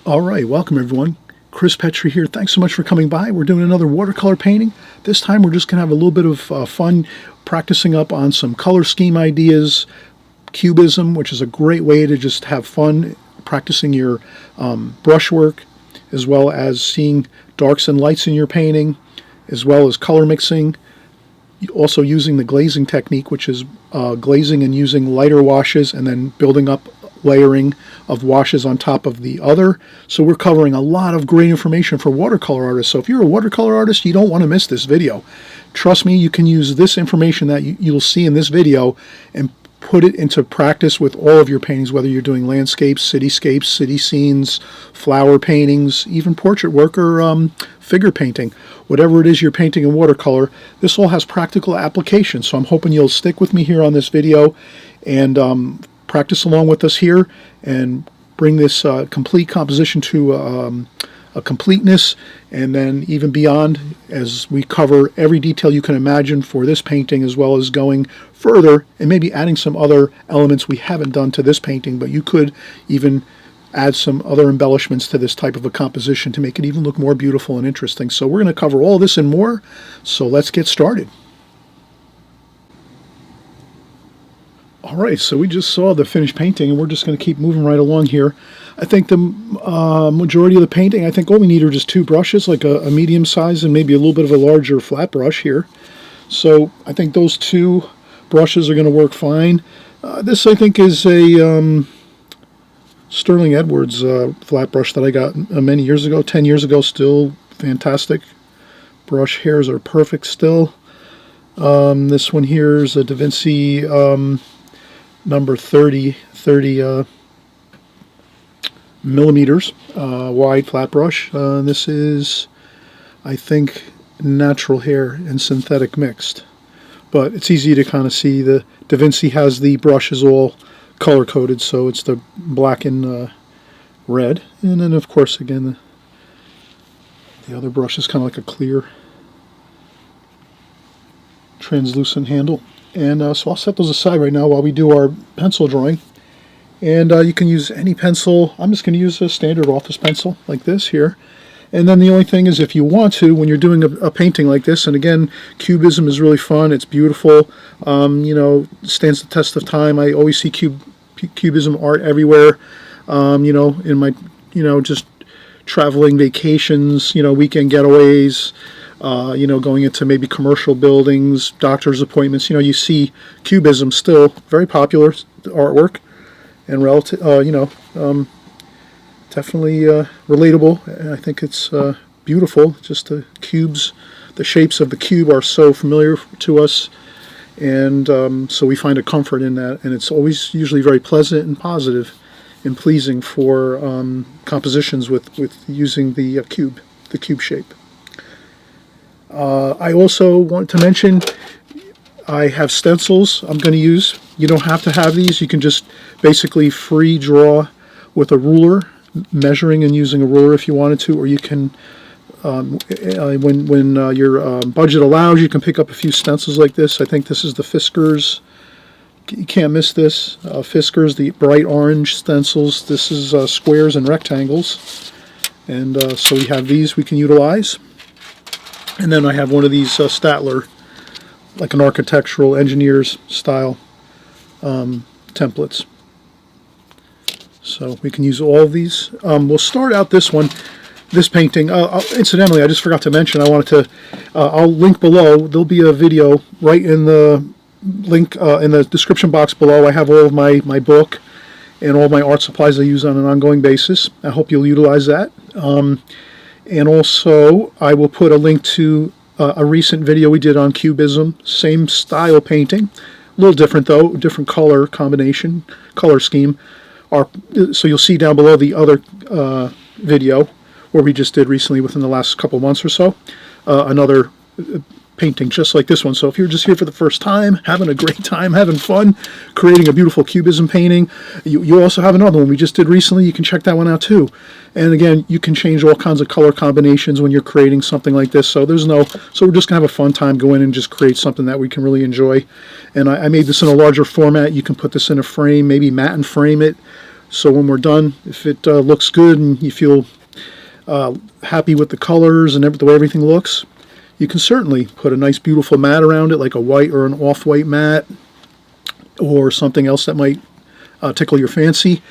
All right, welcome everyone. Chris Petri here. Thanks so much for coming by. We're doing another watercolor painting. This time we're just going to have a little bit of fun practicing up on some color scheme ideas, cubism, which is a great way to just have fun practicing your brushwork, as well as seeing darks and lights in your painting, as well as color mixing. Also using the glazing technique, which is glazing and using lighter washes and then building up layering of washes on top of the other. So we're covering a lot of great information for watercolor artists. So if you're a watercolor artist, you don't want to miss this video. Trust me, you can use this information that you'll see in this video and put it into practice with all of your paintings, whether you're doing landscapes, cityscapes, city scenes, flower paintings, even portrait work or figure painting. Whatever it is you're painting in watercolor, this all has practical application. So I'm hoping you'll stick with me here on this video and practice along with us here and bring this complete composition to a completeness, and then even beyond, as we cover every detail you can imagine for this painting, as well as going further and maybe adding some other elements we haven't done to this painting, but you could even add some other embellishments to this type of a composition to make it even look more beautiful and interesting. So we're going to cover all this and more, so let's get started. Alright, so we just saw the finished painting and we're just going to keep moving right along here. I think the majority of the painting, I think all we need are just two brushes, like a medium size and maybe a little bit of a larger flat brush here. So I think those two brushes are going to work fine. This I think is a Sterling Edwards flat brush that I got many years ago, 10 years ago. Still fantastic. Brush hairs are perfect still. This one here is a Da Vinci number 30 millimeters wide flat brush. This is, I think, natural hair and synthetic mixed, but it's easy to kind of see. The Da Vinci has the brushes all color coded, so it's the black and red, and then of course again the other brush is kind of like a clear translucent handle. And so I'll set those aside right now while we do our pencil drawing. And you can use any pencil. I'm just going to use a standard office pencil like this here. And then the only thing is, if you want to, when you're doing a painting like this, and again, cubism is really fun, it's beautiful, you know, stands the test of time. I always see cubism art everywhere, you know, in my, you know, just traveling vacations, you know, weekend getaways, you know, going into maybe commercial buildings, doctor's appointments. You know, you see cubism still very popular artwork and relative, you know, definitely relatable. And I think it's beautiful. Just the cubes, the shapes of the cube are so familiar to us, and so we find a comfort in that. And it's always usually very pleasant and positive and pleasing for compositions with using the cube shape. I also want to mention I have stencils I'm going to use. You don't have to have these. You can just basically free draw with a ruler, measuring and using a ruler if you wanted to, or you can, when your budget allows, you can pick up a few stencils like this. I think this is the Fiskars. You can't miss this. Fiskars, the bright orange stencils. This is squares and rectangles. And so we have these we can utilize. And then I have one of these Statler, like an architectural engineer's style templates. So we can use all of these. We'll start out this painting. Incidentally, I just forgot to mention, I wanted to, I'll link below. There'll be a video right in the link in the description box below. I have all of my book and all my art supplies I use on an ongoing basis. I hope you'll utilize that. And also, I will put a link to a recent video we did on cubism. Same style painting. A little different though, different color combination, color scheme. So you'll see down below the other video where we just did recently within the last couple months or so. Another painting just like this one. So if you're just here for the first time, having a great time, having fun, creating a beautiful cubism painting, you also have another one we just did recently. You can check that one out too. And again, you can change all kinds of color combinations when you're creating something like this. So there's no, so we're just gonna have a fun time, go in and just create something that we can really enjoy. And I made this in a larger format. You can put this in a frame, maybe matte and frame it. So when we're done, if it looks good and you feel happy with the colors and the way everything looks, you can certainly put a nice beautiful mat around it, like a white or an off-white mat or something else that might tickle your fancy,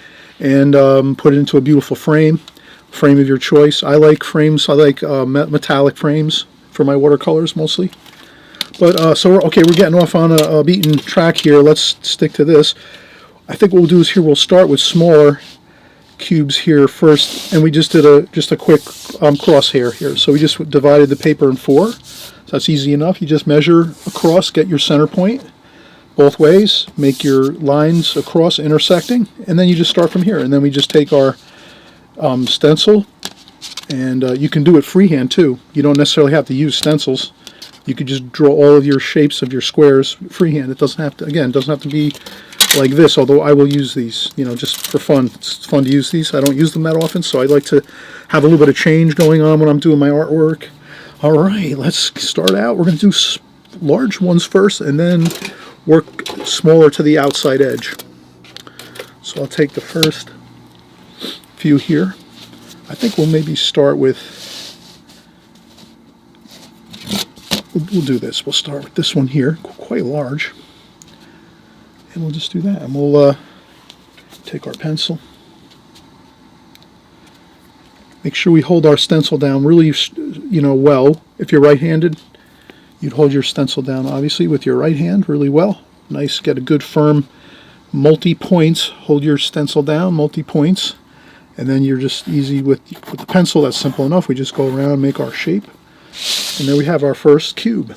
and put it into a beautiful frame of your choice. I like frames. I like metallic frames for my watercolors mostly. But so we're getting off on a beaten track here. Let's stick to this. I think what we'll do is here we'll start with smaller cubes here first, and we just did a quick crosshair here. So we just divided the paper in 4. So that's easy enough. You just measure across, get your center point both ways, make your lines across intersecting, and then you just start from here. And then we just take our stencil, and you can do it freehand too. You don't necessarily have to use stencils. You could just draw all of your shapes of your squares freehand. It doesn't have to, again, it doesn't have to be like this, although I will use these, you know, just for fun. It's fun to use these. I don't use them that often, so I like to have a little bit of change going on when I'm doing my artwork. All right, let's start out. We're going to do large ones first, and then work smaller to the outside edge. So I'll take the first few here. I think we'll maybe start with, we'll do this. We'll start with this one here, quite large. And we'll just do that. And we'll take our pencil. Make sure we hold our stencil down really, you know, well. If you're right-handed, you'd hold your stencil down, obviously, with your right hand really well. Nice, get a good firm multi-points. Hold your stencil down, multi-points. And then you're just easy with the pencil. That's simple enough. We just go around and make our shape. And there we have our first cube.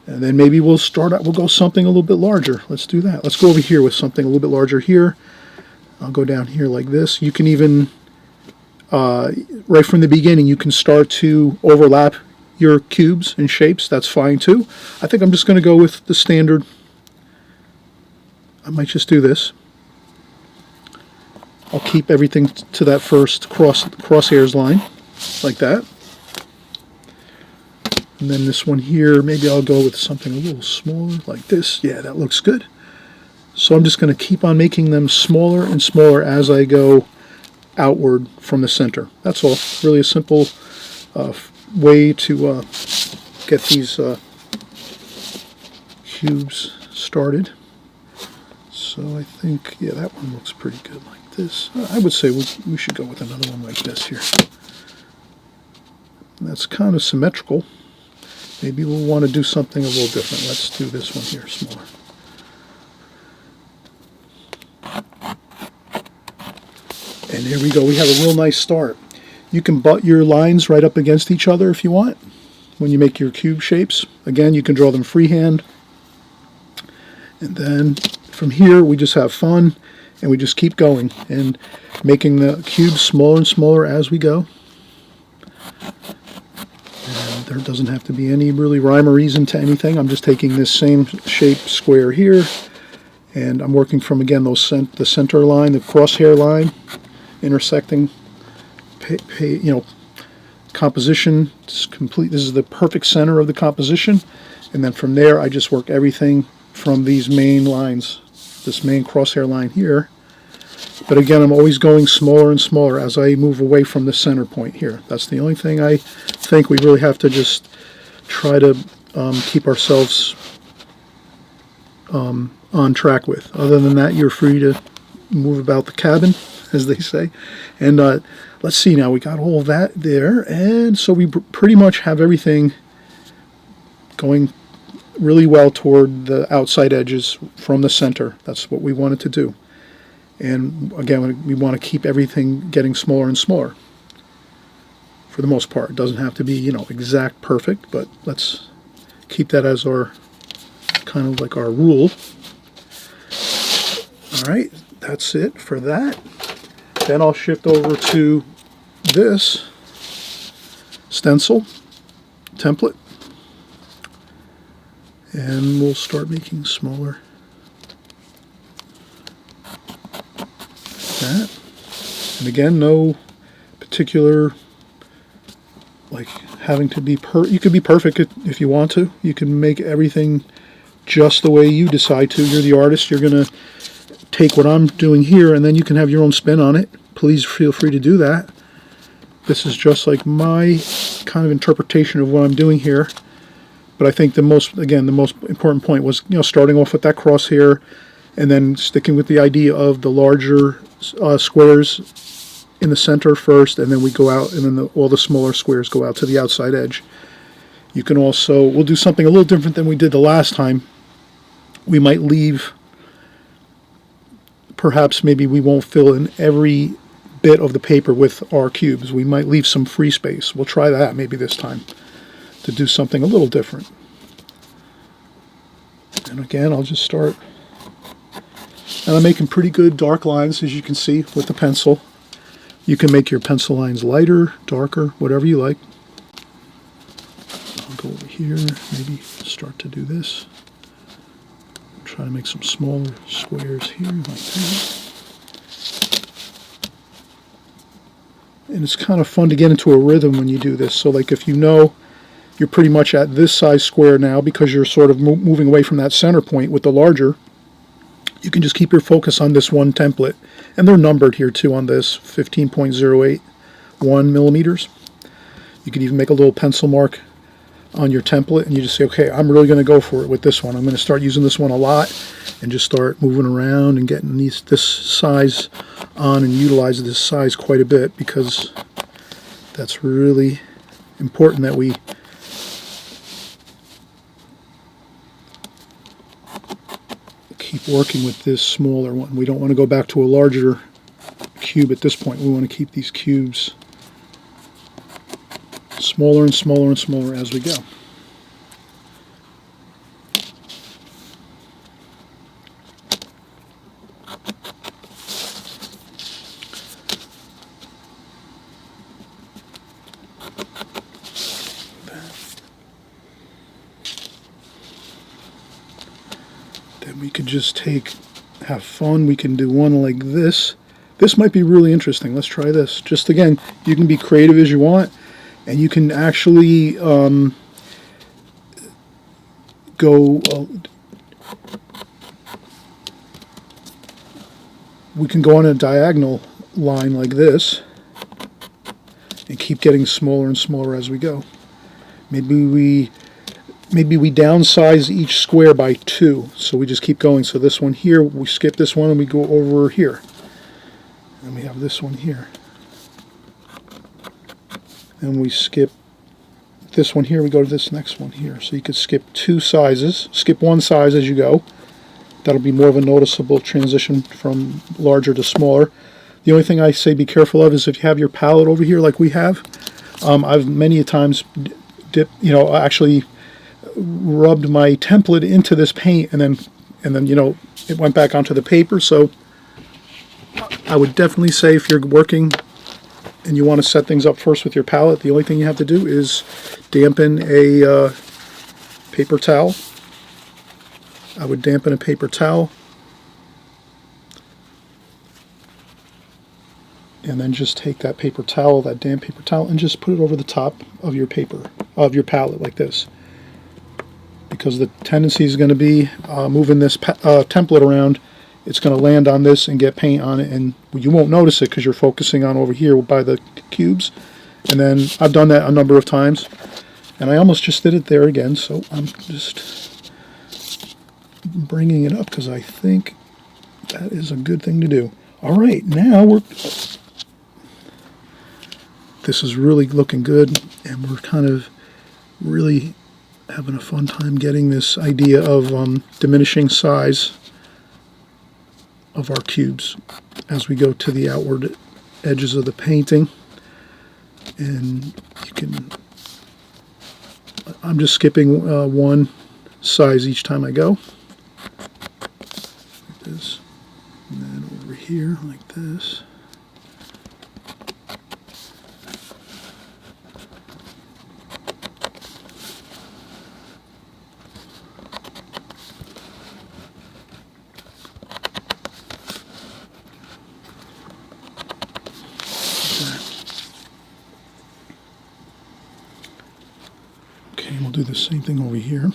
And then maybe we'll go something a little bit larger. Let's do that. Let's go over here with something a little bit larger here. I'll go down here like this. You can even, right from the beginning, you can start to overlap your cubes and shapes. That's fine too. I think I'm just going to go with the standard. I might just do this. I'll keep everything to that first crosshairs line, like that. And then this one here, maybe I'll go with something a little smaller, like this. Yeah, that looks good. So I'm just going to keep on making them smaller and smaller as I go outward from the center. That's all. Really a simple way to get these cubes started. So I think, yeah, that one looks pretty good like this. I would say we should go with another one like this here. And that's kind of symmetrical. Maybe we'll want to do something a little different. Let's do this one here, smaller. And here we go. We have a real nice start. You can butt your lines right up against each other if you want when you make your cube shapes. Again, you can draw them freehand. And then from here, we just have fun, and we just keep going and making the cubes smaller and smaller as we go. There doesn't have to be any really rhyme or reason to anything. I'm just taking this same shape square here, and I'm working from, again, the center line, the crosshair line, intersecting, you know, composition. It's complete. This is the perfect center of the composition, and then from there, I just work everything from these main lines, this main crosshair line here. But again, I'm always going smaller and smaller as I move away from the center point here. That's the only thing I think we really have to just try to keep ourselves on track with. Other than that, you're free to move about the cabin, as they say. And let's see now, we got all that there. And so we pretty much have everything going really well toward the outside edges from the center. That's what we wanted to do. And again, we want to keep everything getting smaller and smaller for the most part. It doesn't have to be, you know, exact perfect, but let's keep that as our kind of like our rule. All right, that's it for that. Then I'll shift over to this stencil template, and we'll start making smaller. That. And again, no particular, like, having to be you could be perfect if you want to. You can make everything just the way you decide to. You're the artist. You're going to take what I'm doing here, and then you can have your own spin on it. Please feel free to do that. This is just like my kind of interpretation of what I'm doing here. But I think the most important point was, starting off with that crosshair, and then sticking with the idea of the larger squares in the center first, and then we go out, and then all the smaller squares go out to the outside edge. You can also, we'll do something a little different than we did the last time. We might leave, perhaps maybe we won't fill in every bit of the paper with our cubes. We might leave some free space. We'll try that maybe this time, to do something a little different. And again, I'll just start. And I'm making pretty good dark lines, as you can see, with the pencil. You can make your pencil lines lighter, darker, whatever you like. I'll go over here, maybe start to do this. Try to make some smaller squares here, like that. And it's kind of fun to get into a rhythm when you do this. So like if you know you're pretty much at this size square now, because you're sort of moving away from that center point with the larger, you can just keep your focus on this one template. And they're numbered here too on this, 15.081 millimeters. You can even make a little pencil mark on your template, and you just say, okay, I'm really going to go for it with this one. I'm going to start using this one a lot, and just start moving around and getting this size on, and utilize this size quite a bit, because that's really important that we keep working with this smaller one. We don't want to go back to a larger cube at this point. We want to keep these cubes smaller and smaller and smaller as we go. Then we could just have fun. We can do one like this. This might be really interesting. Let's try this. Just again, you can be creative as you want. And you can actually we can go on a diagonal line like this and keep getting smaller and smaller as we go. Maybe we downsize each square by 2, so we just keep going. So this one here, we skip this one and we go over here. And we have this one here. And we skip this one here, we go to this next one here. So you could skip 2 sizes, skip 1 size as you go. That'll be more of a noticeable transition from larger to smaller. The only thing I say be careful of is if you have your palette over here like we have. I've many a times actually rubbed my template into this paint, and then it went back onto the paper. So I would definitely say, if you're working and you want to set things up first with your palette, the only thing you have to do is dampen a paper towel. I would dampen a paper towel, and then just take that paper towel, that damp paper towel, and just put it over the top of your palette like this. Because the tendency is going to be moving this template around, it's going to land on this and get paint on it, and you won't notice it because you're focusing on over here by the cubes. And then I've done that a number of times, and I almost just did it there again, so I'm just bringing it up because I think that is a good thing to do. Alright, now this is really looking good, and we're kind of really having a fun time getting this idea of diminishing size of our cubes as we go to the outward edges of the painting. And you can, I'm just skipping 1 size each time I go, like this, and then over here like this. Okay, we'll do the same thing over here.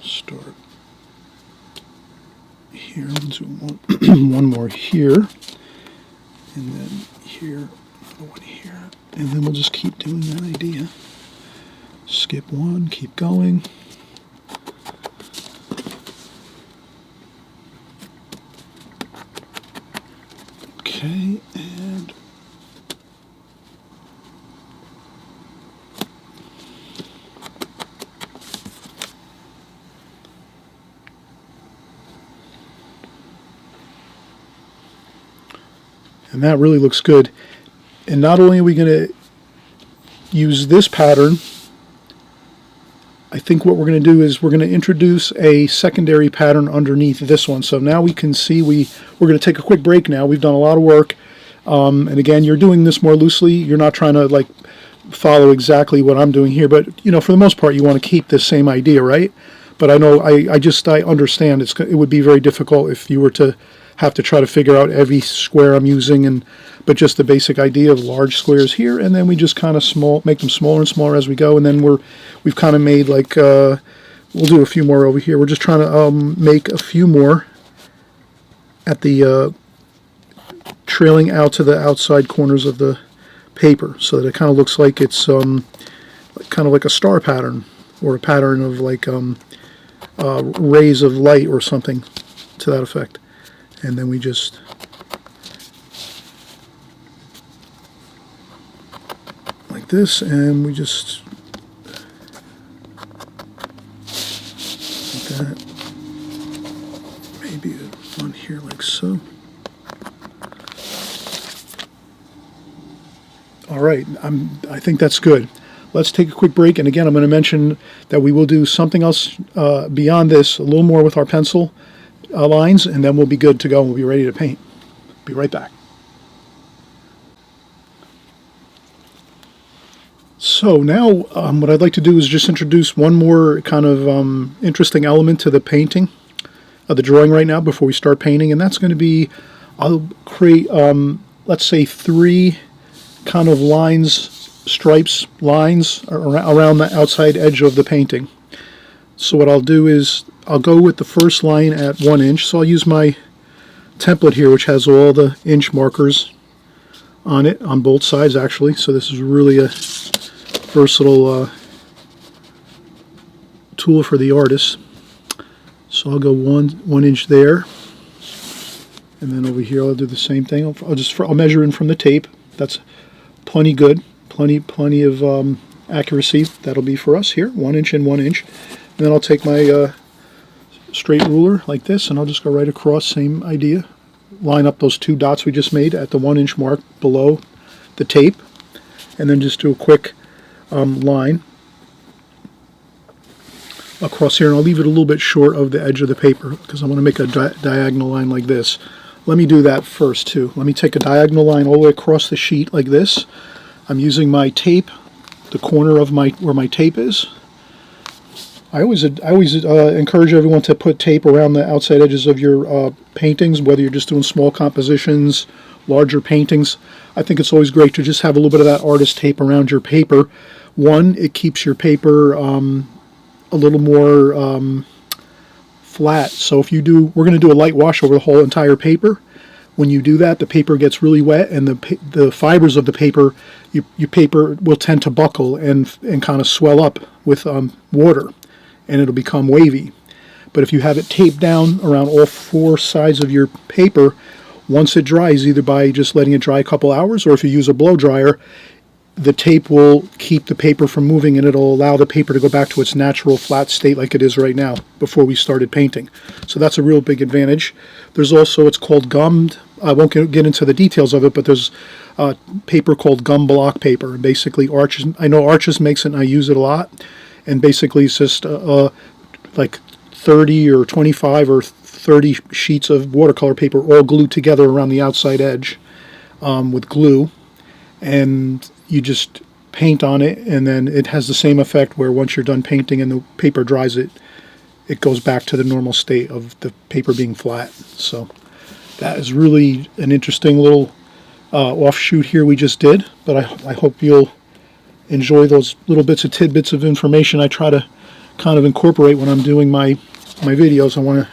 Start here. We'll do one more here, and then here, another one here, and then we'll just keep doing that idea. Skip one, keep going. Okay, and that really looks good. And not only are we going to use this pattern, I think what we're going to do is we're going to introduce a secondary pattern underneath this one. So now we can see we're going to take a quick break now. We've done a lot of work. And again, you're doing this more loosely. You're not trying to like follow exactly what I'm doing here. But, you know, for the most part, you want to keep this same idea, right? But I know, I understand it would be very difficult if you were to have to try to figure out every square I'm using, but just the basic idea of large squares here, and then we just kind of make them smaller and smaller as we go, and then we've kind of made like we'll do a few more over here. We're just trying to make a few more at the trailing out to the outside corners of the paper, so that it kind of looks like it's kind of like a star pattern, or a pattern of like rays of light or something to that effect. And then we just like this, and we just like that. Maybe one here like so. All right, I think that's good. Let's take a quick break, and again, I'm going to mention that we will do something else beyond this, a little more with our pencil lines, and then we'll be good to go. We'll be ready to paint. Be right back. So now what I'd like to do is just introduce one more kind of interesting element to the painting, the drawing right now before we start painting, and that's going to be, I'll create, let's say 3 kind of lines, stripes, lines around the outside edge of the painting. So what I'll do is I'll go with the first line at 1 inch. So I'll use my template here, which has all the inch markers on it, on both sides actually. So this is really a versatile tool for the artist. So I'll go one inch there, and then over here I'll do the same thing. I'll measure in from the tape. That's plenty good, plenty of accuracy. That'll be for us here, 1 inch and 1 inch. And then I'll take my straight ruler like this, and I'll just go right across, same idea. Line up those 2 dots we just made at the 1 inch mark below the tape, and then just do a quick line across here, and I'll leave it a little bit short of the edge of the paper because I want to make a diagonal line like this. Let me do that first too. Let me take a diagonal line all the way across the sheet like this. I'm using my tape, the corner of where my tape is. I always encourage everyone to put tape around the outside edges of your paintings, whether you're just doing small compositions, larger paintings. I think it's always great to just have a little bit of that artist tape around your paper. One, it keeps your paper a little more flat. So if we're going to do a light wash over the whole entire paper. When you do that, the paper gets really wet, and the fibers of the paper, your paper will tend to buckle and kind of swell up with water, and it'll become wavy. But if you have it taped down around all 4 sides of your paper, once it dries, either by just letting it dry a couple hours, or if you use a blow dryer, the tape will keep the paper from moving, and it'll allow the paper to go back to its natural flat state like it is right now before we started painting. So that's a real big advantage. There's also, it's called gummed. I won't get into the details of it, but there's paper called gum block paper. And basically, I know Arches makes it, and I use it a lot. And basically, it's just like 30 or 25 or 30 sheets of watercolor paper all glued together around the outside edge with glue. And you just paint on it, and then it has the same effect where once you're done painting and the paper dries, it goes back to the normal state of the paper being flat. So that is really an interesting little offshoot here we just did, but I hope you'll enjoy those little bits of tidbits of information I try to kind of incorporate when I'm doing my videos. I want to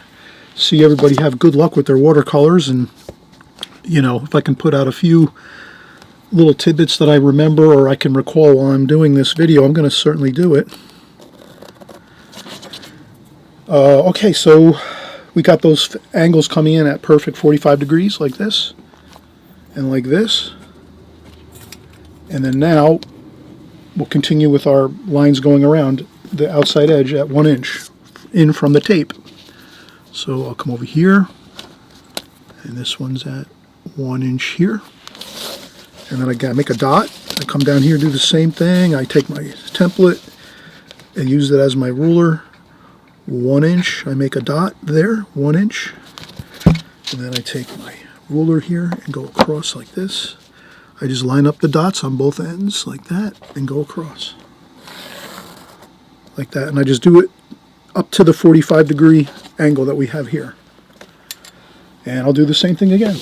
see everybody have good luck with their watercolors, and you know, if I can put out a few little tidbits that I remember or I can recall while I'm doing this video, I'm going to certainly do it. Okay, so we got those angles coming in at perfect 45 degrees like this and like this. And then now we'll continue with our lines going around the outside edge at 1 inch in from the tape. So I'll come over here, and this one's at 1 inch here. And then I gotta make a dot. I come down here, do the same thing. I take my template and use it as my ruler. 1 inch, I make a dot there, 1 inch. And then I take my ruler here and go across like this. I just line up the dots on both ends like that and go across. Like that. And I just do it up to the 45 degree angle that we have here. And I'll do the same thing again.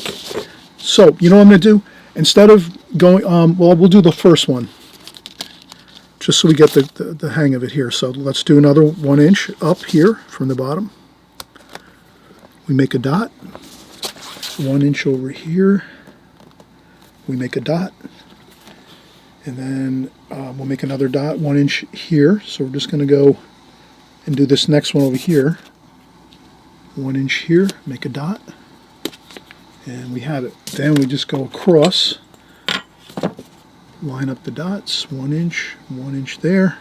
So, you know what I'm going to do? Instead of going, well, we'll do the first one, just so we get the hang of it here. So let's do another 1 inch up here from the bottom. We make a dot. 1 inch over here. We make a dot. And then we'll make another dot 1 inch here. So we're just going to go and do this next one over here. 1 inch here, make a dot. And we have it. Then we just go across, line up the dots, 1 inch there,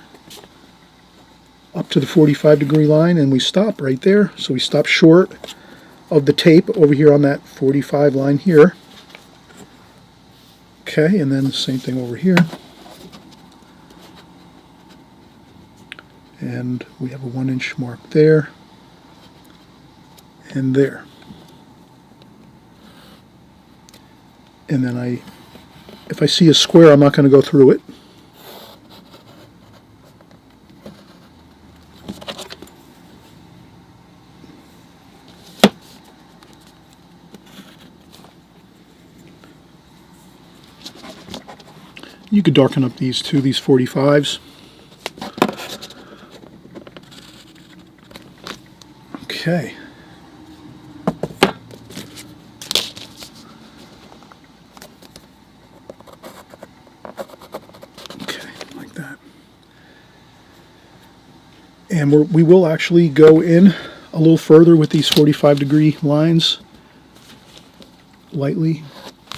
up to the 45 degree line, and we stop right there. So we stop short of the tape over here on that 45 line here. Okay, and then the same thing over here. And we have a 1 inch mark there and there. And then if I see a square, I'm not going to go through it. You could darken up these too, these 45s. Okay. And we will actually go in a little further with these 45 degree lines, lightly.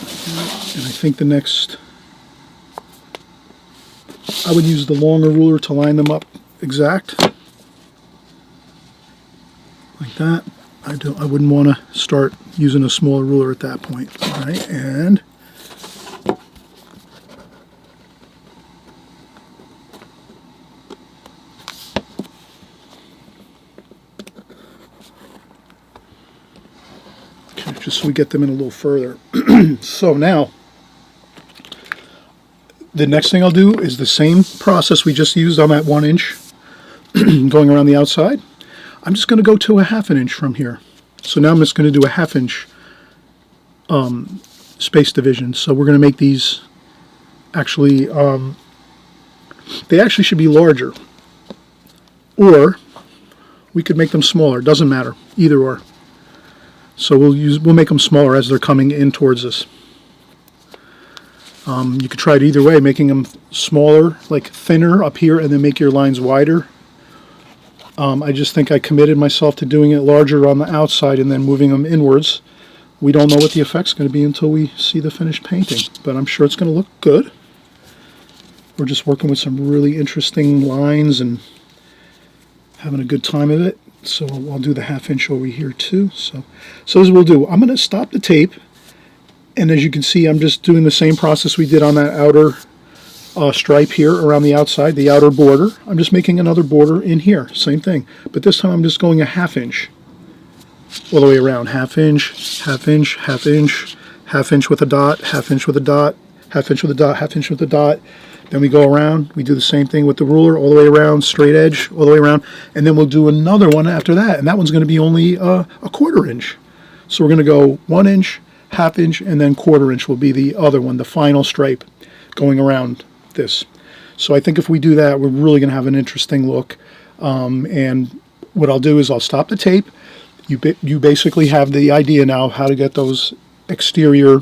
And I think the next, I would use the longer ruler to line them up exact. Like that. I wouldn't want to start using a smaller ruler at that point. All right, and just so we get them in a little further. So now, the next thing I'll do is the same process we just used on that 1 inch going around the outside. I'm just going to go to a 1/2 inch from here. So now I'm just going to do a 1/2 inch space division. So we're going to make these actually, they actually should be larger. Or we could make them smaller. Doesn't matter. Either or. So we'll make them smaller as they're coming in towards us. You could try it either way, making them smaller, like thinner up here, and then make your lines wider. I just think I committed myself to doing it larger on the outside and then moving them inwards. We don't know what the effect's going to be until we see the finished painting, but I'm sure it's going to look good. We're just working with some really interesting lines and having a good time of it. So I'll do the 1/2 inch over here too. So as we'll do, I'm going to stop the tape, and as you can see, I'm just doing the same process we did on that outer stripe here around the outside, the outer border. I'm just making another border in here, same thing. But this time I'm just going a 1/2 inch all the way around. 1/2 inch, 1/2 inch, 1/2 inch, 1/2 inch with a dot, 1/2 inch with a dot, 1/2 inch with a dot, 1/2 inch with a dot. Then we go around, we do the same thing with the ruler all the way around, straight edge all the way around, and then we'll do another one after that, and that one's going to be only a 1/4 inch. So we're going to go 1 inch, 1/2 inch, and then 1/4 inch will be the other one, the final stripe going around this. So I think if we do that, we're really going to have an interesting look. And what I'll do is I'll stop the tape. you basically have the idea now of how to get those exterior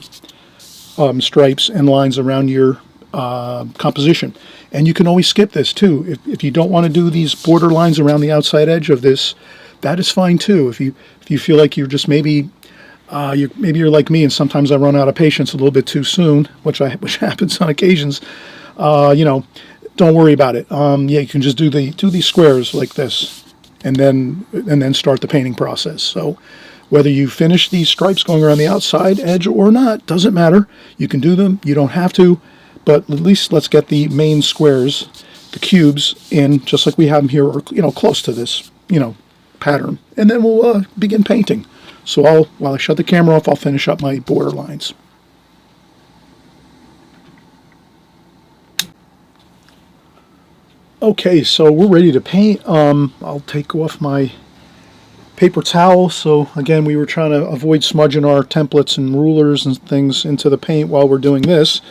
stripes and lines around your composition. And you can always skip this too. If you don't want to do these border lines around the outside edge of this, that is fine too. If you feel like you're just maybe you're like me, and sometimes I run out of patience a little bit too soon, which happens on occasions. Don't worry about it. Yeah, you can just do these squares like this, and then start the painting process. So whether you finish these stripes going around the outside edge or not, doesn't matter. You can do them. You don't have to, but at least let's get the main squares, the cubes, in just like we have them here, or close to this, pattern, and then we'll begin painting. So while I shut the camera off, I'll finish up my border lines. Okay, so we're ready to paint. I'll take off my paper towel. So again, we were trying to avoid smudging our templates and rulers and things into the paint while we're doing this.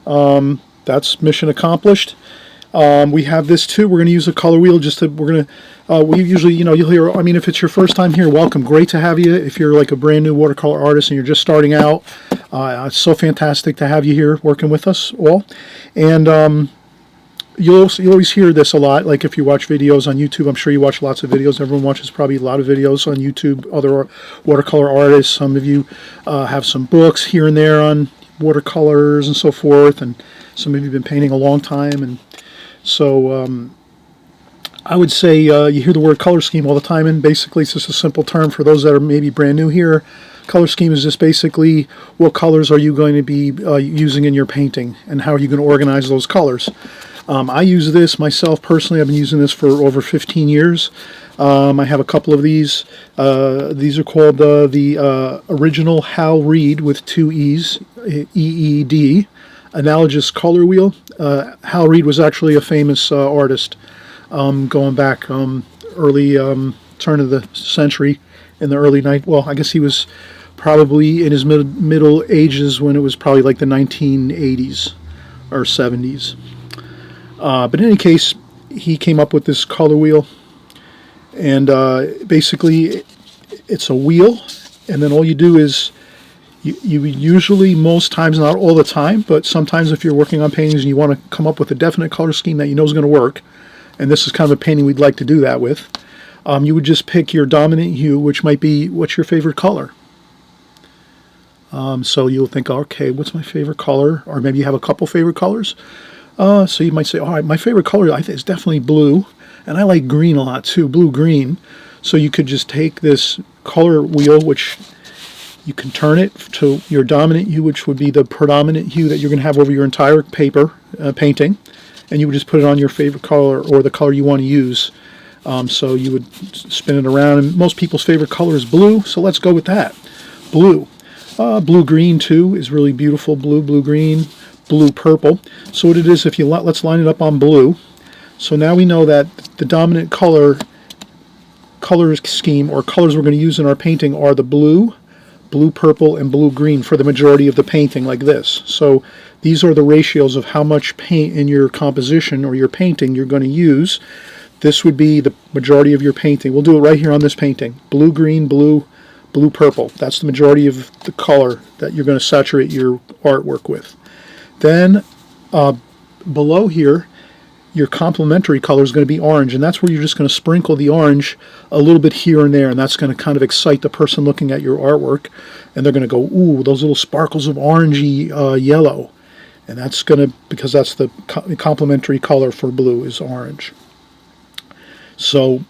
That's mission accomplished. We have this too. We're going to use a color wheel. We usually, you'll hear, if it's your first time here, welcome. Great to have you. If you're like a brand new watercolor artist and you're just starting out, it's so fantastic to have you here working with us all. And you always hear this a lot, like if you watch videos on YouTube. I'm sure you watch lots of videos. Everyone watches probably a lot of videos on YouTube, other watercolor artists. Some of you have some books here and there on watercolors and so forth, and some of you have been painting a long time. And so I would say you hear the word color scheme all the time, and basically it's just a simple term for those that are maybe brand new here. Color scheme is just basically what colors are you going to be using in your painting, and how are you going to organize those colors. I use this myself personally. I've been using this for over 15 years. I have a couple of these. These are called the original Hal Reed with 2 E's, EED, analogous color wheel. Hal Reed was actually a famous artist going back early turn of the century, in the early I guess he was probably in his middle ages when it was probably like the 1980s or 70s. But in any case, he came up with this color wheel, and basically it's a wheel, and then all you do is you usually, most times, not all the time, but sometimes if you're working on paintings and you want to come up with a definite color scheme that you know is going to work, and this is kind of a painting we'd like to do that with, you would just pick your dominant hue, which might be, what's your favorite color? So you'll think, okay, what's my favorite color? Or maybe you have a couple favorite colors. So you might say, all right, my favorite color I think is definitely blue, and I like green a lot too, blue-green. So you could just take this color wheel, which you can turn it to your dominant hue, which would be the predominant hue that you're going to have over your entire paper painting, and you would just put it on your favorite color or the color you want to use. So you would spin it around, and most people's favorite color is blue, so let's go with that. Blue. Blue-green too is really beautiful. Blue-green. Blue-purple. So what it is, if you let's line it up on blue. So now we know that the dominant color scheme, or colors we're going to use in our painting, are the blue, blue-purple, and blue-green for the majority of the painting, like this. So these are the ratios of how much paint in your composition or your painting you're going to use. This would be the majority of your painting. We'll do it right here on this painting. Blue-green, blue, blue-purple. That's the majority of the color that you're going to saturate your artwork with. Then below here, your complementary color is going to be orange, and that's where you're just going to sprinkle the orange a little bit here and there, and that's going to kind of excite the person looking at your artwork, and they're going to go, ooh, those little sparkles of orangey yellow. And that's going to, because that's the complementary color for blue is orange. So,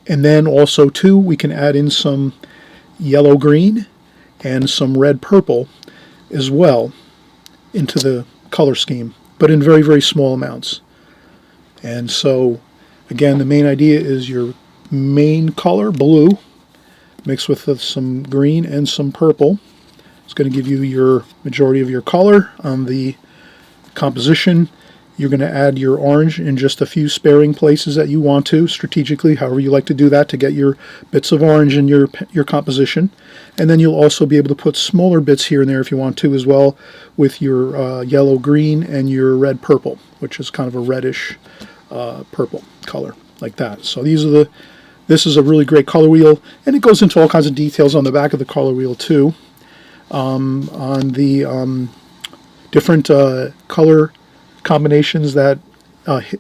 and then also too, we can add in some yellow-green and some red-purple as well into the color scheme, but in very, very small amounts. And so, again, the main idea is your main color, blue, mixed with some green and some purple. It's going to give you your majority of your color on the composition. You're going to add your orange in just a few sparing places that you want to, strategically, however you like to do that, to get your bits of orange in your composition. And then you'll also be able to put smaller bits here and there if you want to as well, with your yellow-green and your red-purple, which is kind of a reddish purple color, like that. So these are This is a really great color wheel, and it goes into all kinds of details on the back of the color wheel too, on the different color combinations that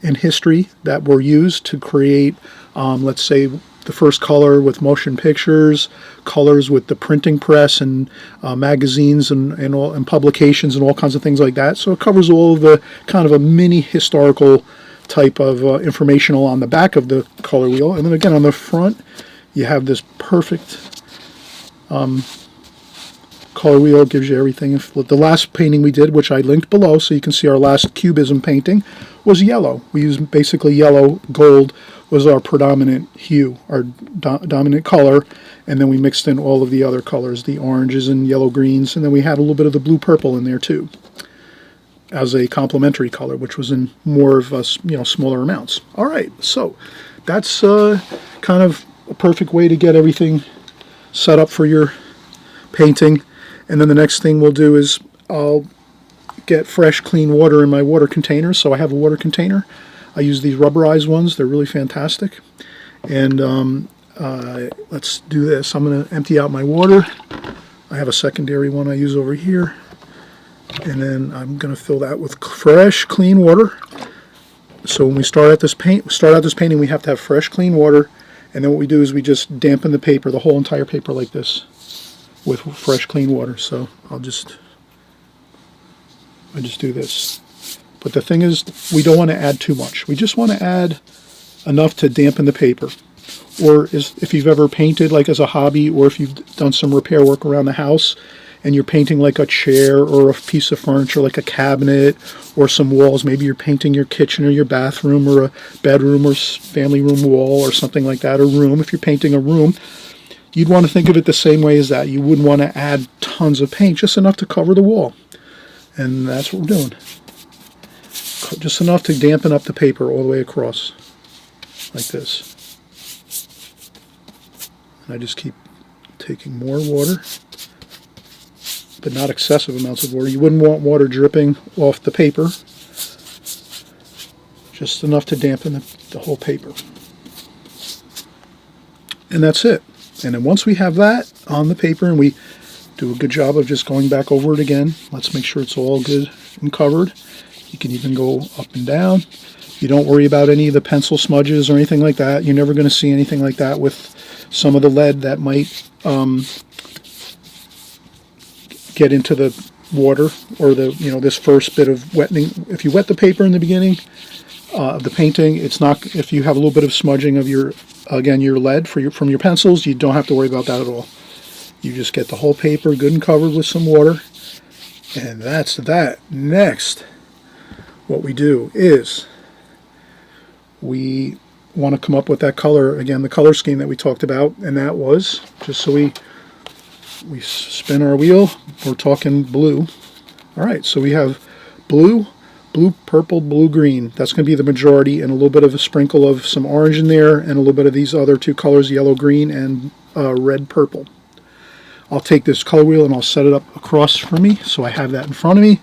in history that were used to create, let's say, the first color with motion pictures, colors with the printing press and magazines and publications and all kinds of things like that. So it covers all of the kind of a mini historical type of informational on the back of the color wheel. And then again on the front you have this perfect color wheel. It gives you everything. The last painting we did, which I linked below so you can see our last cubism painting, was yellow. We used basically yellow. Gold was our predominant hue, our dominant color, and then we mixed in all of the other colors, the oranges and yellow greens, and then we had a little bit of the blue purple in there too as a complementary color, which was in more of smaller amounts. All right, so that's kind of a perfect way to get everything set up for your painting. And then the next thing we'll do is I'll get fresh, clean water in my water containers. So I have a water container. I use these rubberized ones. They're really fantastic. And let's do this. I'm going to empty out my water. I have a secondary one I use over here. And then I'm going to fill that with fresh, clean water. So when we start out this painting, we have to have fresh, clean water. And then what we do is we just dampen the paper, the whole entire paper like this, with fresh, clean water. So I just do this. But the thing is, we don't want to add too much. We just want to add enough to dampen the paper. Or if you've ever painted like as a hobby, or if you've done some repair work around the house and you're painting like a chair or a piece of furniture like a cabinet or some walls, maybe you're painting your kitchen or your bathroom or a bedroom or family room wall or something like that, or room. If you're painting a room, you'd want to think of it the same way as that. You wouldn't want to add tons of paint, just enough to cover the wall. And that's what we're doing. Just enough to dampen up the paper all the way across, like this. And I just keep taking more water, but not excessive amounts of water. You wouldn't want water dripping off the paper. Just enough to dampen the whole paper. And that's it. And then once we have that on the paper, and we do a good job of just going back over it again, let's make sure it's all good and covered. You can even go up and down. You don't worry about any of the pencil smudges or anything like that. You're never going to see anything like that with some of the lead that might get into the water, or this first bit of wetting. If you wet the paper in the beginning of the painting, it's not. If you have a little bit of smudging of your lead from your pencils, you don't have to worry about that at all. You just get the whole paper good and covered with some water, and that's that. Next, what we do is we want to come up with that color again, the color scheme that we talked about, and that was just so we spin our wheel. We're talking blue. All right, so we have blue, purple, blue, green. That's going to be the majority, and a little bit of a sprinkle of some orange in there, and a little bit of these other two colors, yellow, green, and red, purple. I'll take this color wheel and I'll set it up across from me so I have that in front of me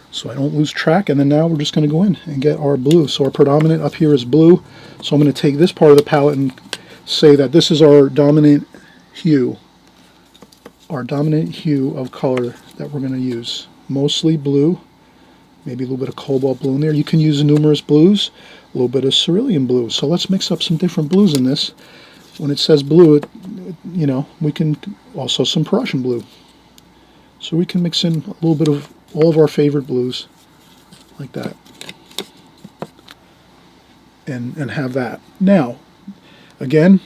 so I don't lose track. And then now we're just going to go in and get our blue. So our predominant up here is blue. So I'm going to take this part of the palette and say that this is our dominant hue. Our dominant hue of color that we're going to use. Mostly blue, maybe a little bit of cobalt blue in there. You can use numerous blues, a little bit of cerulean blue. So let's mix up some different blues in this. When it says blue, we can also some Prussian blue. So we can mix in a little bit of all of our favorite blues, like that, and have that. Now, again,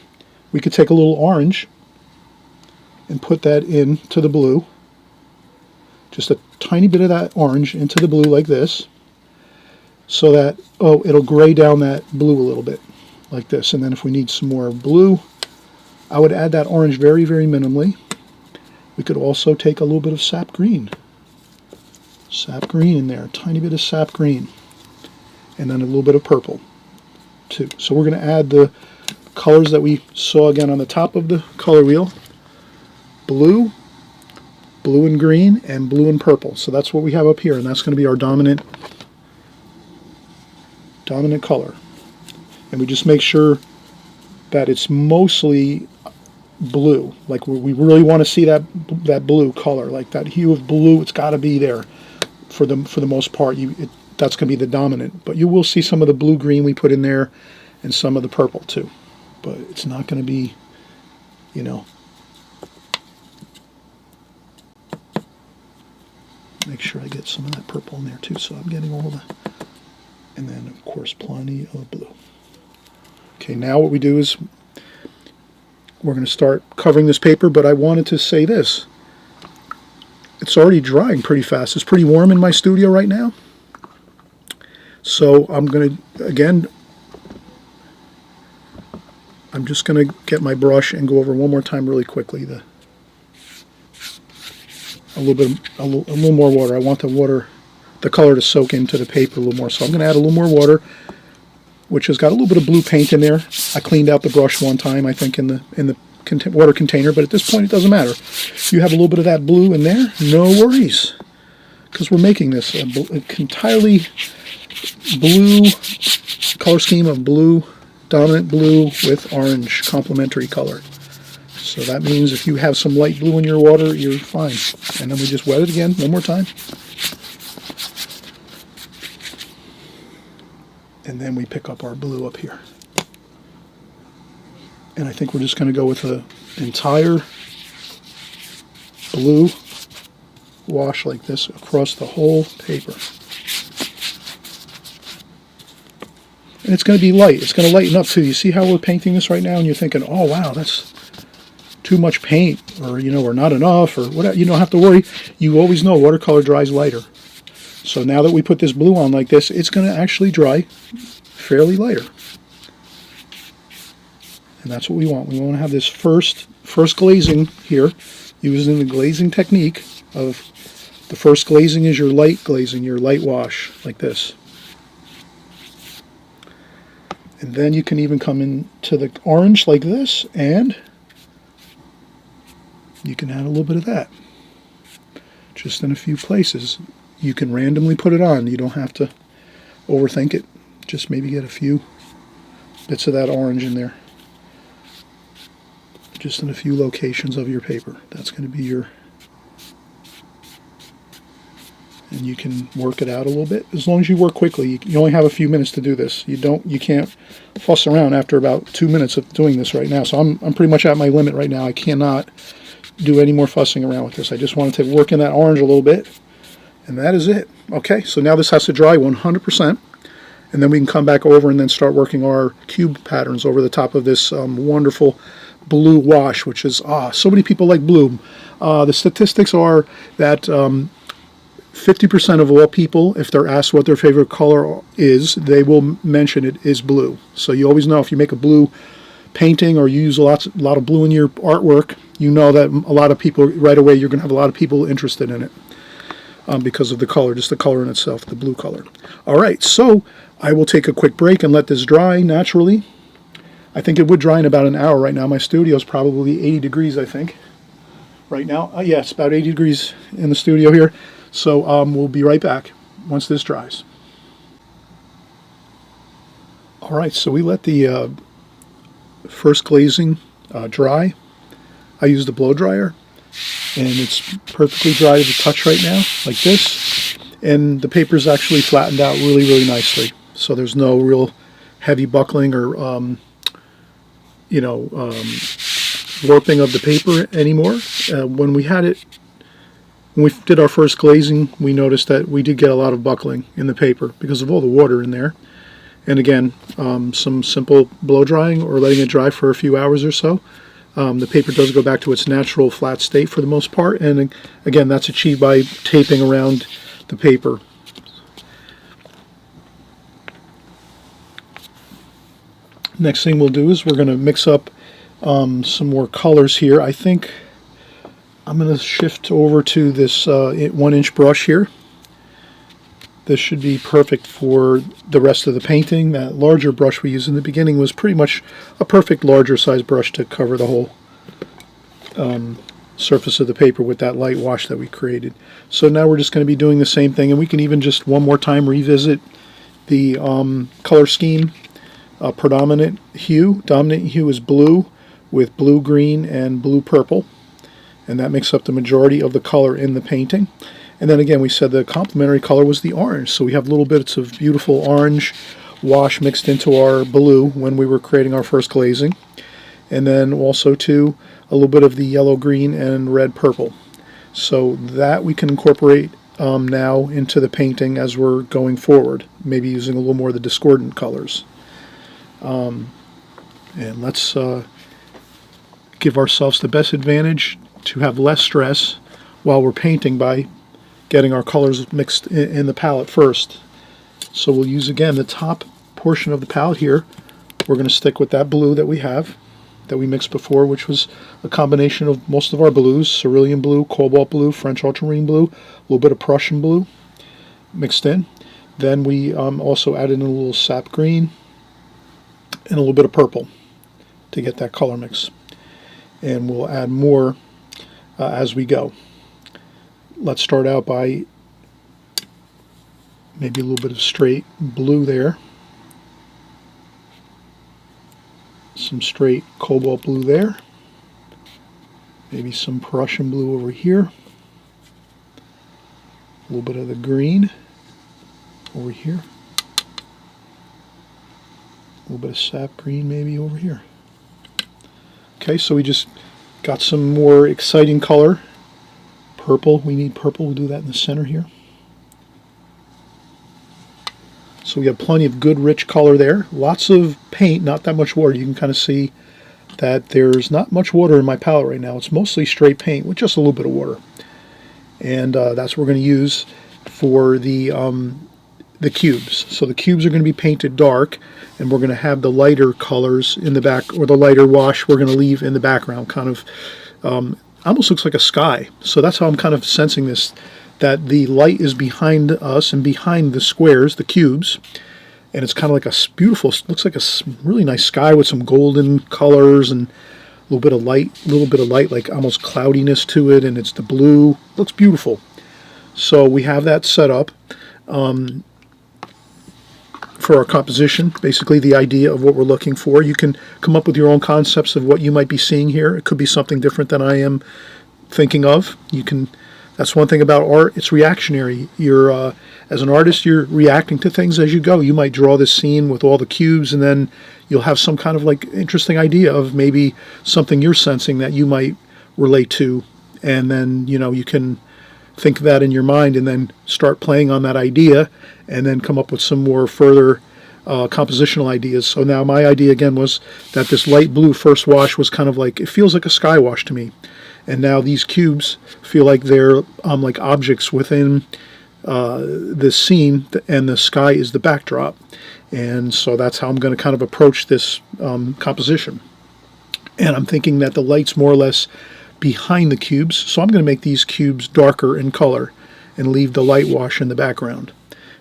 we could take a little orange and put that into the blue. Just a tiny bit of that orange into the blue like this, so that, it'll gray down that blue a little bit, like this. And then if we need some more blue, I would add that orange very, very minimally. We could also take a little bit of sap green. Sap green in there, a tiny bit of sap green. And then a little bit of purple, too. So we're going to add the colors that we saw again on the top of the color wheel. Blue, blue and green, and blue and purple. So that's what we have up here, and that's going to be our dominant color. And we just make sure that it's mostly blue. Like we really want to see that blue color, like that hue of blue. It's got to be there for the most part. That's going to be the dominant. But you will see some of the blue green we put in there, and some of the purple too. But it's not going to be, you know. Make sure I get some of that purple in there too. So I'm getting all the, and then of course plenty of blue. Okay, now what we do is we're going to start covering this paper, but I wanted to say this. It's already drying pretty fast. It's pretty warm in my studio right now. So I'm going to, again, I'm just going to get my brush and go over one more time really quickly a little more water. I want the color to soak into the paper a little more. So I'm going to add a little more water, which has got a little bit of blue paint in there. I cleaned out the brush one time, I think, in the water container, but at this point it doesn't matter. If you have a little bit of that blue in there, no worries, because we're making this an entirely blue color scheme of blue, dominant blue with orange complementary color. So that means if you have some light blue in your water, you're fine. And then we just wet it again one more time. And then we pick up our blue up here. And I think we're just going to go with an entire blue wash like this across the whole paper. And it's going to be light. It's going to lighten up too. You see how we're painting this right now, and you're thinking, oh wow, that's too much paint, or or not enough, or whatever. You don't have to worry. You always know watercolor dries lighter. So now that we put this blue on like this, it's going to actually dry fairly lighter. And that's what we want. We want to have this first glazing here, using the glazing technique of the first glazing is your light glazing, your light wash, like this. And then you can even come into the orange like this, and you can add a little bit of that. Just in a few places. You can randomly put it on. You don't have to overthink it. Just maybe get a few bits of that orange in there. Just in a few locations of your paper. That's going to be your... And you can work it out a little bit. As long as you work quickly. You only have a few minutes to do this. You can't fuss around after about 2 minutes of doing this right now. So I'm pretty much at my limit right now. I cannot do any more fussing around with this. I just wanted to work in that orange a little bit. And that is it. Okay, so now this has to dry 100%. And then we can come back over and then start working our cube patterns over the top of this wonderful blue wash, which is, so many people like blue. The statistics are that 50% of all people, if they're asked what their favorite color is, they will mention it is blue. So you always know if you make a blue painting or you use a lot of blue in your artwork, you know that a lot of people, right away, you're going to have a lot of people interested in it because of the color, just the color in itself, the blue color. All right, so I will take a quick break and let this dry naturally. I think it would dry in about an hour right now. My studio is probably 80 degrees, I think, right now. Yeah, it's about 80 degrees in the studio here. So we'll be right back once this dries. All right, so we let the first glazing dry. I used a blow dryer, and it's perfectly dry to the touch right now, like this. And the paper's actually flattened out really, really nicely. So there's no real heavy buckling or warping of the paper anymore. When we did our first glazing, we noticed that we did get a lot of buckling in the paper because of all the water in there. And again, some simple blow drying or letting it dry for a few hours or so. The paper does go back to its natural flat state for the most part. And again, that's achieved by taping around the paper. Next thing we'll do is we're going to mix up some more colors here. I think I'm going to shift over to this 1-inch brush here. This should be perfect for the rest of the painting. That larger brush we used in the beginning was pretty much a perfect larger size brush to cover the whole surface of the paper with that light wash that we created. So now we're just going to be doing the same thing, and we can even just one more time revisit the color scheme predominant hue. Dominant hue is blue with blue green and blue purple, and that makes up the majority of the color in the painting. And then again, we said the complementary color was the orange, so we have little bits of beautiful orange wash mixed into our blue when we were creating our first glazing, and then also too a little bit of the yellow, green, and red purple. So that we can incorporate now into the painting as we're going forward, maybe using a little more of the discordant colors. And let's give ourselves the best advantage to have less stress while we're painting by getting our colors mixed in the palette first. So we'll use again the top portion of the palette here. We're going to stick with that blue that we have, that we mixed before, which was a combination of most of our blues: cerulean blue, cobalt blue, French ultramarine blue, a little bit of Prussian blue mixed in. Then we also added in a little sap green and a little bit of purple to get that color mix. And we'll add more as we go. Let's start out by maybe a little bit of straight blue there, some straight cobalt blue there, maybe some Prussian blue over here, a little bit of the green over here, a little bit of sap green maybe over here. Okay, so we just got some more exciting color. Purple, we need purple, we'll do that in the center here. So we have plenty of good rich color there. Lots of paint, not that much water. You can kind of see that there's not much water in my palette right now. It's mostly straight paint with just a little bit of water. And that's what we're going to use for the cubes. So the cubes are going to be painted dark, and we're going to have the lighter colors in the back, or the lighter wash we're going to leave in the background, kind of almost looks like a sky. So that's how I'm kind of sensing this, that the light is behind us and behind the squares, the cubes, and it's kind of like a beautiful, looks like a really nice sky with some golden colors and a little bit of light, like almost cloudiness to it, and it's the blue. Looks beautiful. So we have that set up for our composition, basically the idea of what we're looking for. You can come up with your own concepts of what you might be seeing here. It could be something different than I am thinking of. You can. That's one thing about art. It's reactionary. You're as an artist, you're reacting to things as you go. You might draw this scene with all the cubes, and then you'll have some kind of like interesting idea of maybe something you're sensing that you might relate to, and then you can think of that in your mind and then start playing on that idea and then come up with some more further compositional ideas. So now my idea again was that this light blue first wash was kind of like, it feels like a sky wash to me. And now these cubes feel like they're like objects within this scene, and the sky is the backdrop. And so that's how I'm going to kind of approach this composition. And I'm thinking that the light's more or less behind the cubes, so I'm going to make these cubes darker in color and leave the light wash in the background.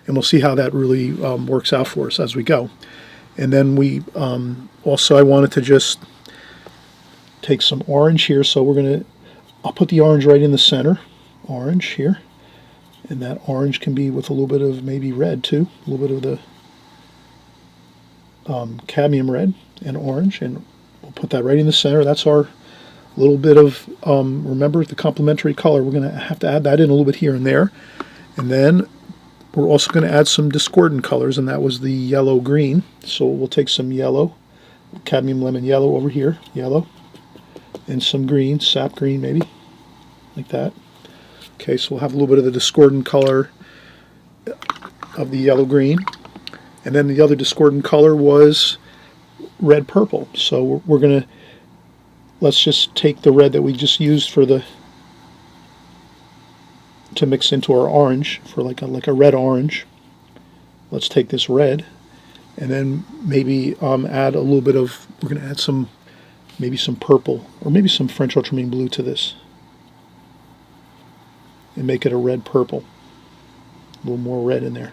And we'll see how that really works out for us as we go. And then we also, I wanted to just take some orange here, so I'll put the orange right in the center, orange here, and that orange can be with a little bit of maybe red too, a little bit of the cadmium red and orange, and we'll put that right in the center. That's our little bit of, remember the complementary color, we're going to have to add that in a little bit here and there. And then we're also going to add some discordant colors, and that was the yellow green. So we'll take some yellow, cadmium lemon yellow over here, yellow, and some green, sap green maybe, like that. Okay, so we'll have a little bit of the discordant color of the yellow green. And then the other discordant color was red purple. So we're going to, let's just take the red that we just used for to mix into our orange, for like a red orange. Let's take this red and then maybe add a little bit of, we're going to add some, maybe some purple or maybe some French ultramarine blue to this and make it a red purple, a little more red in there.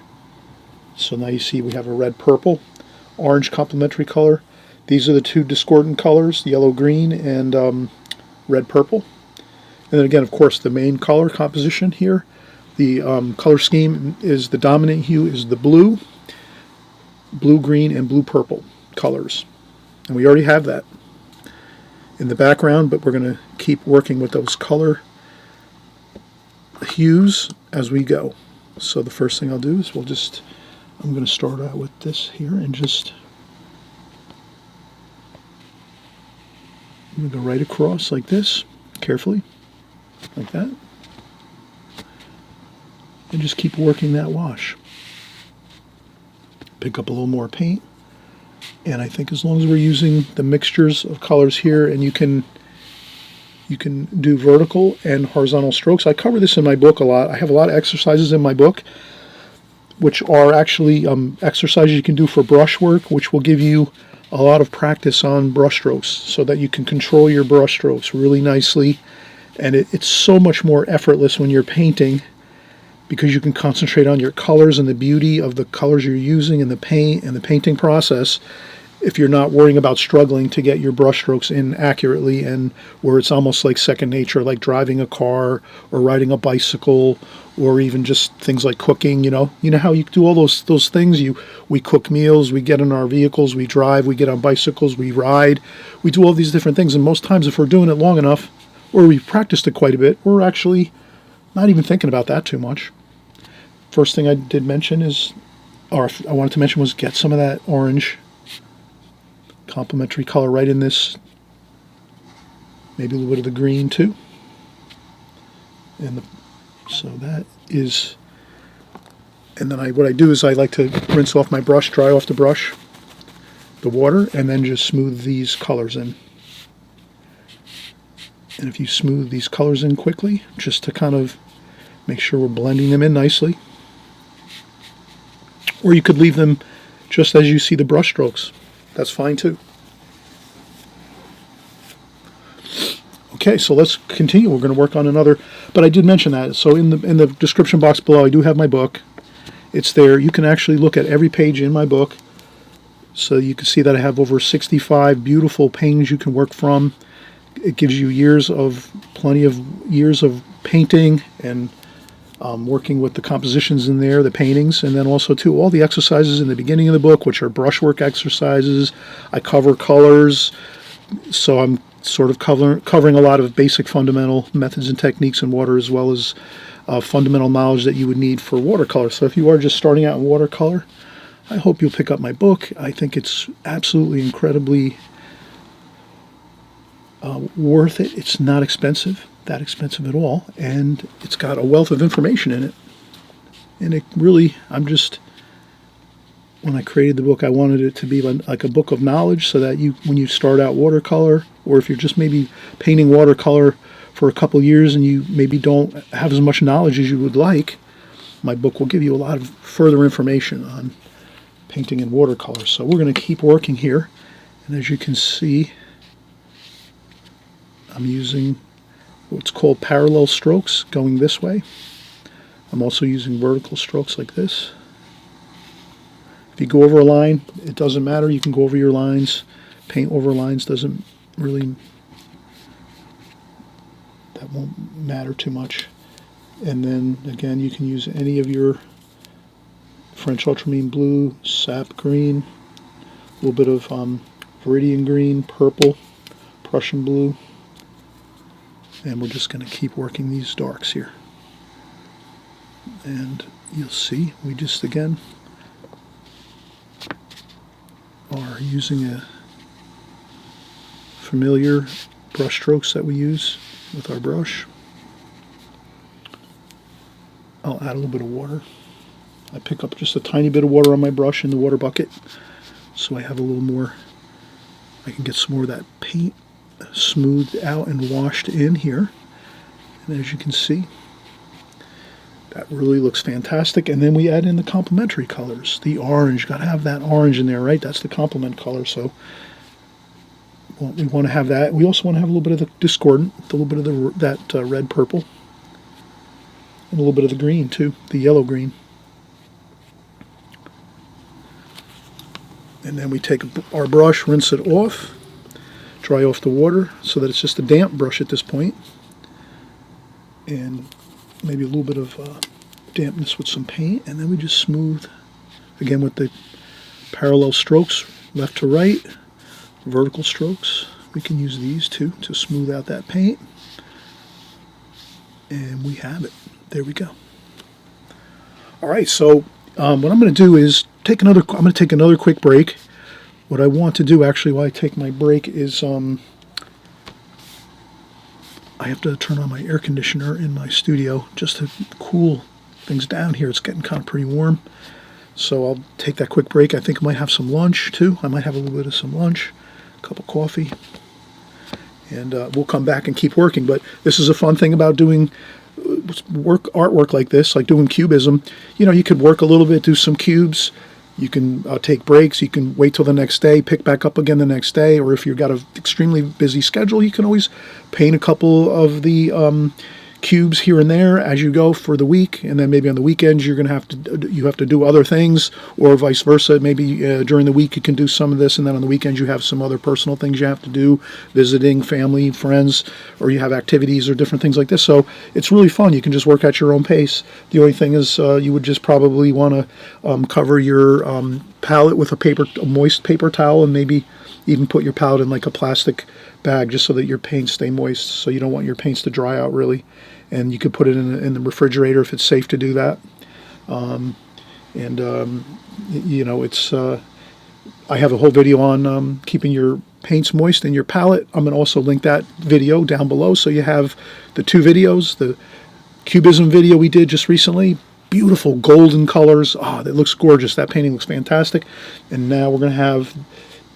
So now you see we have a red purple, orange complementary color. These are the two discordant colors, yellow green and red purple. And then again, of course, the main color composition here, the color scheme is, the dominant hue is the blue, blue green, and blue purple. colors. And we already have that in the background, but we're going to keep working with those color hues as we go. So the first thing I'll do is I'm going to start out with this here and I'm going to go right across like this, carefully, like that, and just keep working that wash. Pick up a little more paint, and I think as long as we're using the mixtures of colors here, and you can do vertical and horizontal strokes. I cover this in my book a lot. I have a lot of exercises in my book, which are actually exercises you can do for brush work, which will give you a lot of practice on brush strokes so that you can control your brush strokes really nicely. And it's so much more effortless when you're painting because you can concentrate on your colors and the beauty of the colors you're using in the paint and the painting process if you're not worrying about struggling to get your brush strokes in accurately, and where it's almost like second nature, like driving a car or riding a bicycle, or even just things like cooking. You know how you do all those things. We cook meals, we get in our vehicles, we drive, we get on bicycles, we ride, we do all these different things. And most times, if we're doing it long enough, or we've practiced it quite a bit, we're actually not even thinking about that too much. First thing I did mention is, or I wanted to mention, was get some of that orange complementary color right in this, maybe a little bit of the green too, and so that is, and then what I do is I like to rinse off my brush, dry off the brush, the water, and then just smooth these colors in. And if you smooth these colors in quickly, just to kind of make sure we're blending them in nicely, or you could leave them just as you see the brush strokes. That's fine too. Okay, so let's continue. We're going to work on another, but I did mention that. So in the description box below, I do have my book. It's there. You can actually look at every page in my book. So you can see that I have over 65 beautiful paintings you can work from. It gives you plenty of years of painting and working with the compositions in there, the paintings, and then also too all the exercises in the beginning of the book, which are brushwork exercises. I cover colors, so I'm sort of covering a lot of basic fundamental methods and techniques in water, as well as fundamental knowledge that you would need for watercolor. So if you are just starting out in watercolor, I hope you'll pick up my book. I think it's absolutely incredibly worth it. It's not that expensive at all, and it's got a wealth of information in it. And it really, when I created the book, I wanted it to be like a book of knowledge, so that when you start out watercolor, or if you're just maybe painting watercolor for a couple years and you maybe don't have as much knowledge as you would like, my book will give you a lot of further information on painting in watercolor. So we're going to keep working here, and as you can see, I'm using what's called parallel strokes going this way. I'm also using vertical strokes like this. If you go over a line, it doesn't matter. You can go over your lines. Paint over lines doesn't really, that won't matter too much. And then again, you can use any of your French ultramarine blue, sap green, a little bit of viridian green, purple, Prussian blue. And we're just going to keep working these darks here. And you'll see, we just again are using a familiar brush strokes that we use with our brush. I'll add a little bit of water. I pick up just a tiny bit of water on my brush in the water bucket, so I have a little more, I can get some more of that paint smoothed out and washed in here. And as you can see, that really looks fantastic. And then we add in the complementary colors. The orange, got to have that orange in there, right? That's the complement color. So we want to have that. We also want to have a little bit of the discordant, a little bit of that red purple, and a little bit of the green too, the yellow green. And then we take our brush, rinse it off, dry off the water so that it's just a damp brush at this point, and maybe a little bit of dampness with some paint, and then we just smooth again with the parallel strokes left to right, vertical strokes. We can use these too to smooth out that paint. And we have it. There we go. All right, so what I'm going to do is I'm going to take another quick break. What I want to do actually while I take my break is I have to turn on my air conditioner in my studio just to cool things down here. It's getting kind of pretty warm. So I'll take that quick break. I think I might have some lunch too. I might have a little bit of some lunch, a cup of coffee, and we'll come back and keep working. But this is a fun thing about doing artwork like this, like doing cubism. You know, you could work a little bit, do some cubes. You can take breaks. You can wait till the next day, pick back up again the next day. Or if you've got an extremely busy schedule, you can always paint a couple of the cubes here and there as you go for the week, and then maybe on the weekends you have to do other things, or vice versa. Maybe during the week you can do some of this, and then on the weekends you have some other personal things you have to do, visiting family, friends, or you have activities or different things like this. So it's really fun. You can just work at your own pace. The only thing is you would just probably want to cover your palette with a moist paper towel, and maybe even put your palette in like a plastic bag just so that your paints stay moist. So you don't want your paints to dry out really. And you could put it in the refrigerator if it's safe to do that. You know, it's I have a whole video on keeping your paints moist in your palette. I'm going to also link that video down below, so you have the two videos. The Cubism video we did just recently, beautiful golden colors. Oh, that looks gorgeous. That painting looks fantastic. And now we're going to have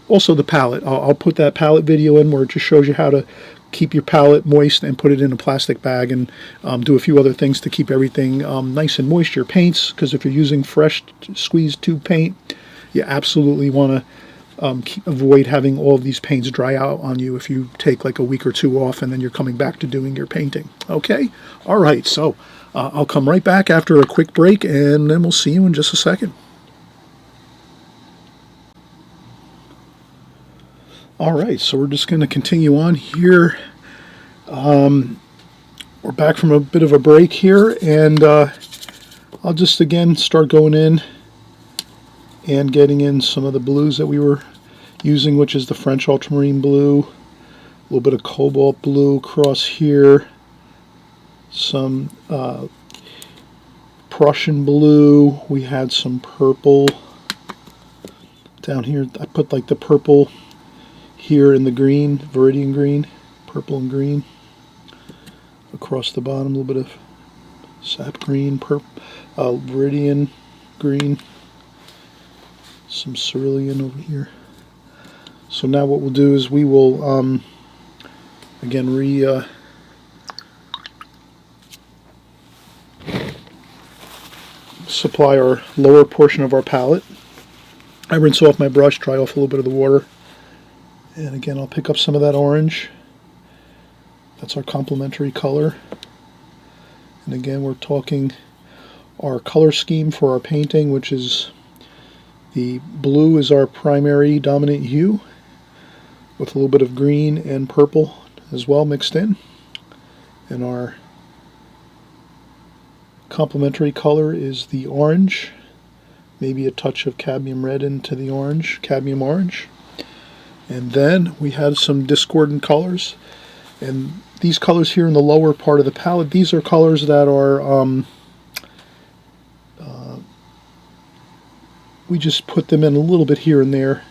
also the palette. I'll put that palette video in where it just shows you how to keep your palette moist and put it in a plastic bag, and do a few other things to keep everything nice and moist. Your paints, because if you're using fresh squeezed tube paint, you absolutely want to avoid having all of these paints dry out on you if you take like a week or two off and then you're coming back to doing your painting. Okay? All right, so I'll come right back after a quick break, and then we'll see you in just a second. All right, so we're just going to continue on here. We're back from a bit of a break here, and I'll just again start going in and getting in some of the blues that we were using, which is the French ultramarine blue, a little bit of cobalt blue across here, some Prussian blue. We had some purple down here. I put like the purple here in the green, Viridian green, purple and green. Across the bottom, a little bit of sap green, Viridian green, some cerulean over here. So now what we'll do is we will, again, supply our lower portion of our palette. I rinse off my brush, dry off a little bit of the water. And again, I'll pick up some of that orange. That's our complementary color. And again, we're talking our color scheme for our painting, which is the blue is our primary dominant hue, with a little bit of green and purple as well mixed in. And our complementary color is the orange, maybe a touch of cadmium red into the orange, cadmium orange. And then we had some discordant colors, and these colors here in the lower part of the palette, these are colors that are we just put them in a little bit here and there.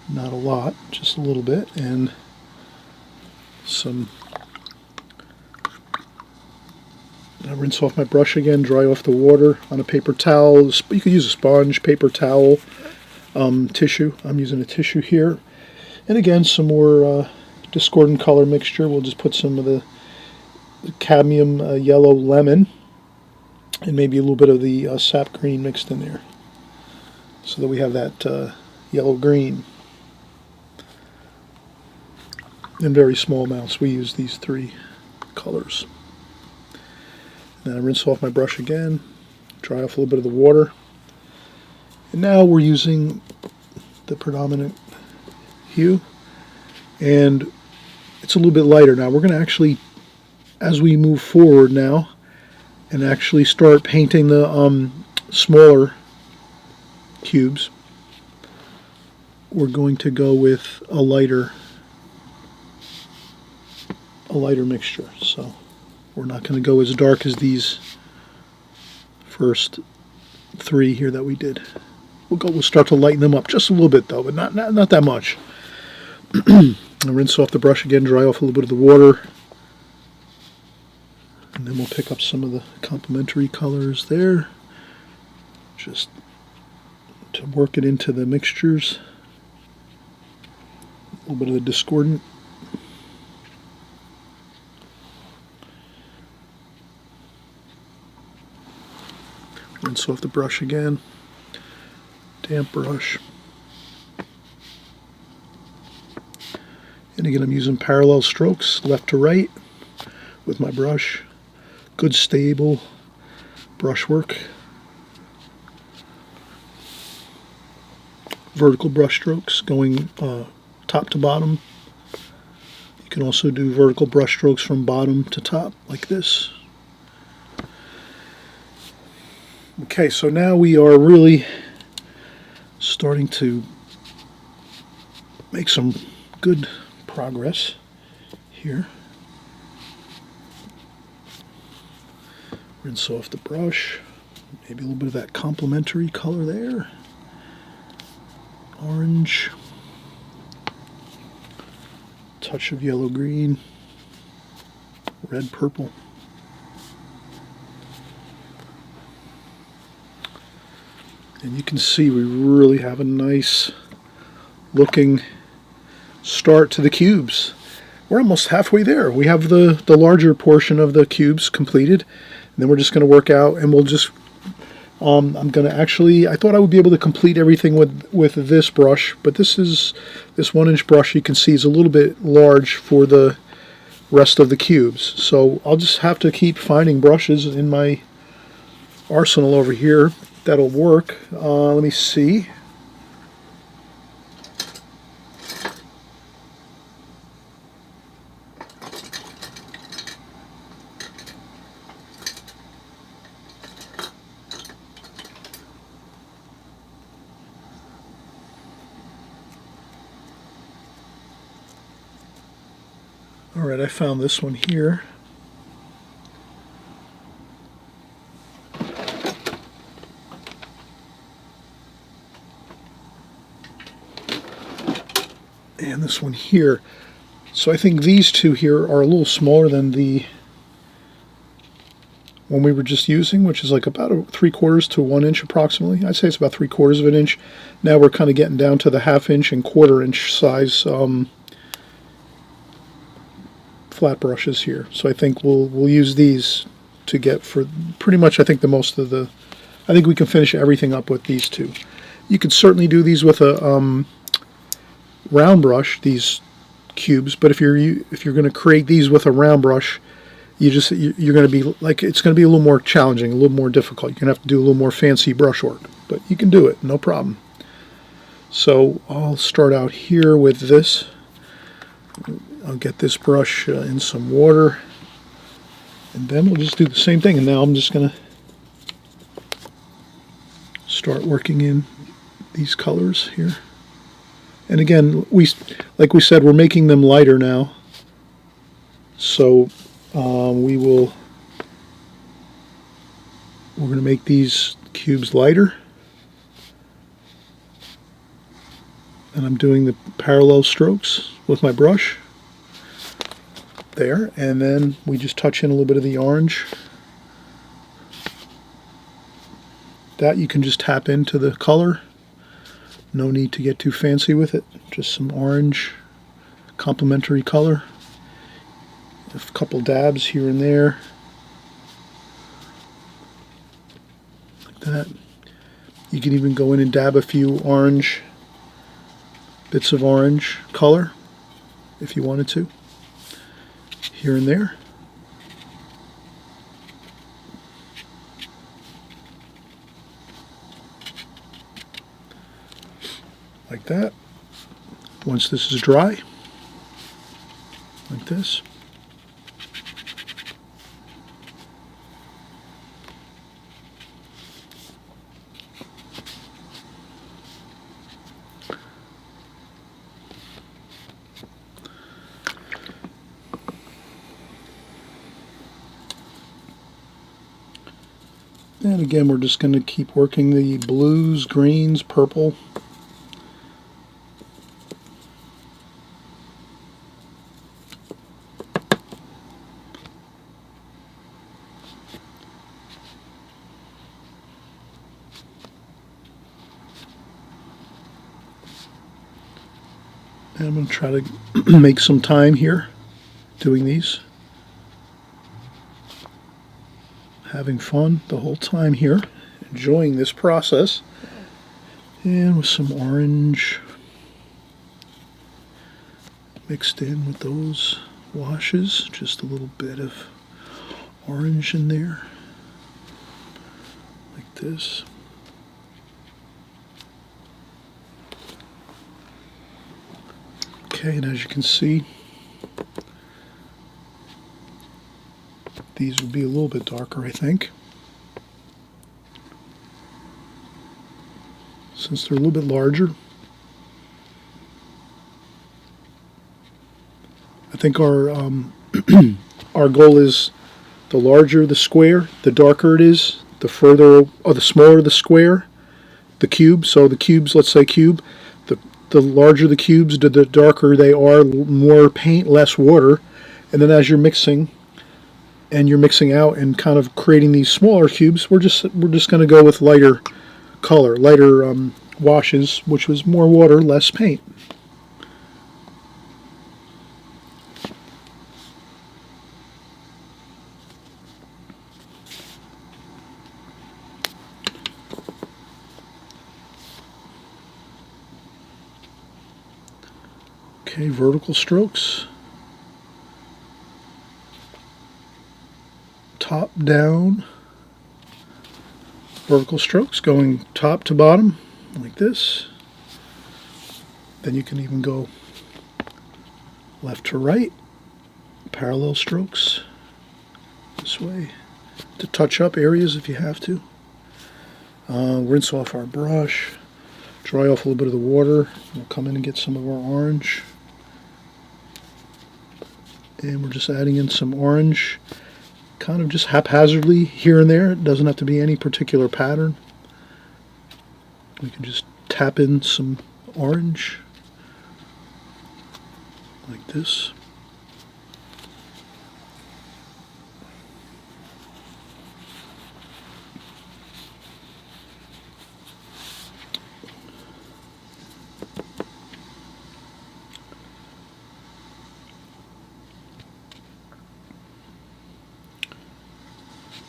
Not a lot, just a little bit, and some. I rinse off my brush again, dry off the water on a paper towel. You could use a sponge, paper towel, tissue. I'm using a tissue here. And again, some more discordant color mixture. We'll just put some of the cadmium yellow lemon and maybe a little bit of the sap green mixed in there, so that we have that yellow green. In very small amounts, we use these three colors. Then I rinse off my brush again, dry off a little bit of the water. And now we're using the predominant hue, and it's a little bit lighter now. We're going to actually, as we move forward now, and actually start painting the smaller cubes, we're going to go with a lighter mixture. So we're not going to go as dark as these first three here that we did. We'll start to lighten them up just a little bit though, but not that much. And rinse off the brush again, dry off a little bit of the water, and then we'll pick up some of the complementary colors there, just to work it into the mixtures. A little bit of the discordant. Rinse off the brush again. Damp brush. And again, I'm using parallel strokes, left to right, with my brush. Good stable brushwork. Vertical brush strokes going top to bottom. You can also do vertical brush strokes from bottom to top, like this. Okay, so now we are really starting to make some good progress here. Rinse off the brush. Maybe a little bit of that complementary color there. Orange. Touch of yellow green. Red purple. And you can see we really have a nice looking start to the cubes. We're almost halfway there. We have the larger portion of the cubes completed, and then we're just going to work out, and we'll just I'm going to actually, I thought I would be able to complete everything with this brush, but this 1-inch brush, you can see, is a little bit large for the rest of the cubes. So I'll just have to keep finding brushes in my arsenal over here that'll work. Let me see. Alright, I found this one here. And this one here. So I think these two here are a little smaller than the one we were just using, which is like about 3/4 to 1 inch approximately. I'd say it's about 3/4 of an inch. Now we're kind of getting down to the 1/2 inch and 1/4 inch size flat brushes here. So I think we'll use these to get for pretty much, I think, the most of the, I think we can finish everything up with these two. You could certainly do these with a round brush, these cubes, but if you're going to create these with a round brush, you're going to be like, it's going to be a little more challenging, a little more difficult. You're going to have to do a little more fancy brushwork, but you can do it, no problem. So I'll start out here with this. I'll get this brush in some water, and then we'll just do the same thing. And now I'm just going to start working in these colors here. And again, like we said, we're making them lighter now. So we're going to make these cubes lighter. And I'm doing the parallel strokes with my brush. There, and then we just touch in a little bit of the orange. That you can just tap into the color. No need to get too fancy with it. Just some orange complementary color. A couple dabs here and there. Like that. You can even go in and dab a few orange, bits of orange color if you wanted to. Here and there. Like that. Once this is dry, like this. And again, we're just going to keep working the blues, greens, purple. And I'm going to try to make some time here doing these. Having fun the whole time here, enjoying this process. And with some orange mixed in with those washes, just a little bit of orange in there, like this. Okay, and as you can see, these would be a little bit darker, I think, since they're a little bit larger. I think our our goal is the larger the square, the darker it is, the further or the smaller the square, the cube. So the cubes, let's say cube, the larger the cubes, the darker they are, more paint, less water. And then as you're mixing and you're mixing out and kind of creating these smaller cubes, we're just going to go with lighter color, lighter washes, which was more water, less paint. Okay, vertical strokes. Top down. Vertical strokes going top to bottom like this. Then you can even go left to right. Parallel strokes this way to touch up areas if you have to. Rinse off our brush. Dry off a little bit of the water. We'll come in and get some of our orange. And we're just adding in some orange, kind of just haphazardly here and there. It doesn't have to be any particular pattern. We can just tap in some orange like this.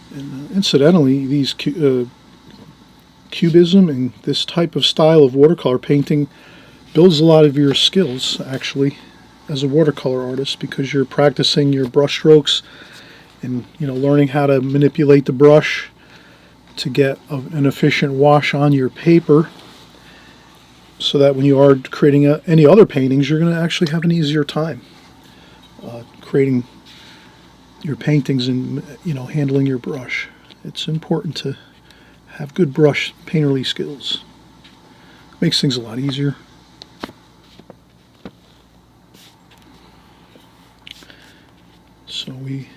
And incidentally, these cubism and this type of style of watercolor painting builds a lot of your skills, actually, as a watercolor artist, because you're practicing your brush strokes and, you know, learning how to manipulate the brush to get an efficient wash on your paper, so that when you are creating any other paintings, you're going to actually have an easier time creating your paintings and, you know, handling your brush. It's important to have good brush painterly skills. Makes things a lot easier. So we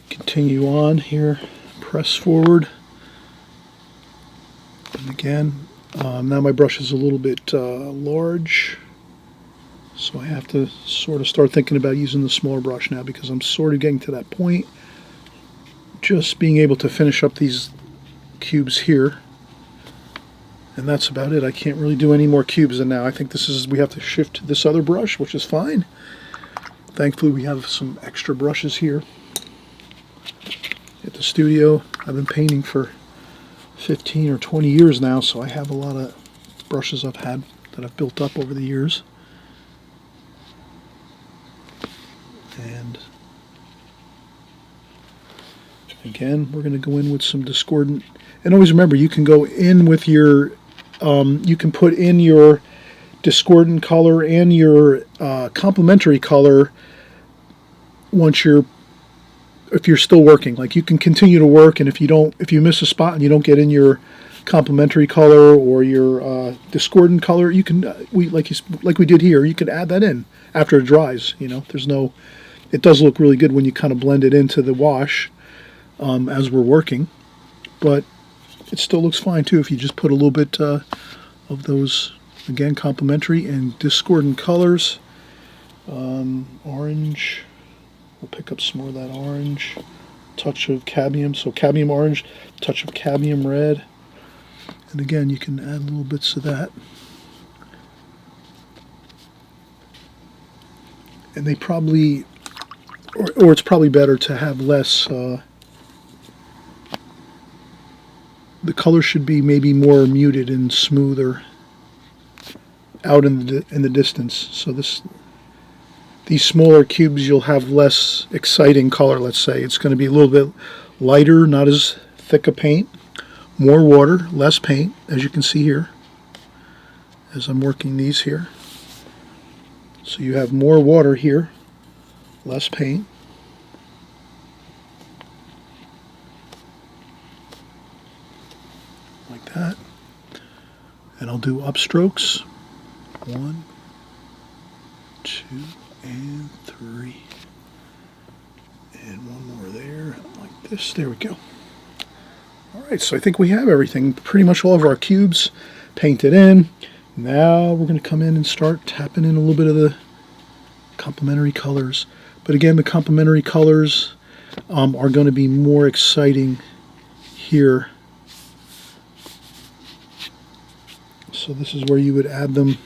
continue on here, press forward. And again, now my brush is a little bit large, so I have to sort of start thinking about using the smaller brush now, because I'm sort of getting to that point. Just being able to finish up these cubes here, and that's about it. I can't really do any more cubes, and now I think we have to shift to this other brush, which is fine. Thankfully we have some extra brushes here at the studio. I've been painting for 15 or 20 years now, so I have a lot of brushes I've had that I've built up over the years. And again, we're going to go in with some discordant. And always remember, you can go in with your, you can put in your discordant color and your complementary color if you're still working. Like, you can continue to work, and if you miss a spot and you don't get in your complementary color or your discordant color, you can like we did here, you can add that in after it dries. You know, there's no. It does look really good when you kind of blend it into the wash as we're working, but it still looks fine too if you just put a little bit of those, again, complementary and discordant colors. Orange, we'll pick up some more of that orange, touch of cadmium, so cadmium orange, touch of cadmium red, and again you can add little bits of that. And they probably, or it's probably better to have less, the color should be maybe more muted and smoother out in the distance. So these smaller cubes, you'll have less exciting color, let's say. It's going to be a little bit lighter, not as thick a paint, more water, less paint, as you can see here, as I'm working these here. So you have more water here, less paint. Like that. And I'll do upstrokes. 1, 2, and 3. And one more there, like this. There we go. Alright, so I think we have everything. Pretty much all of our cubes painted in. Now we're going to come in and start tapping in a little bit of the complementary colors. But again, the complementary colors are going to be more exciting here. So this is where you would add them.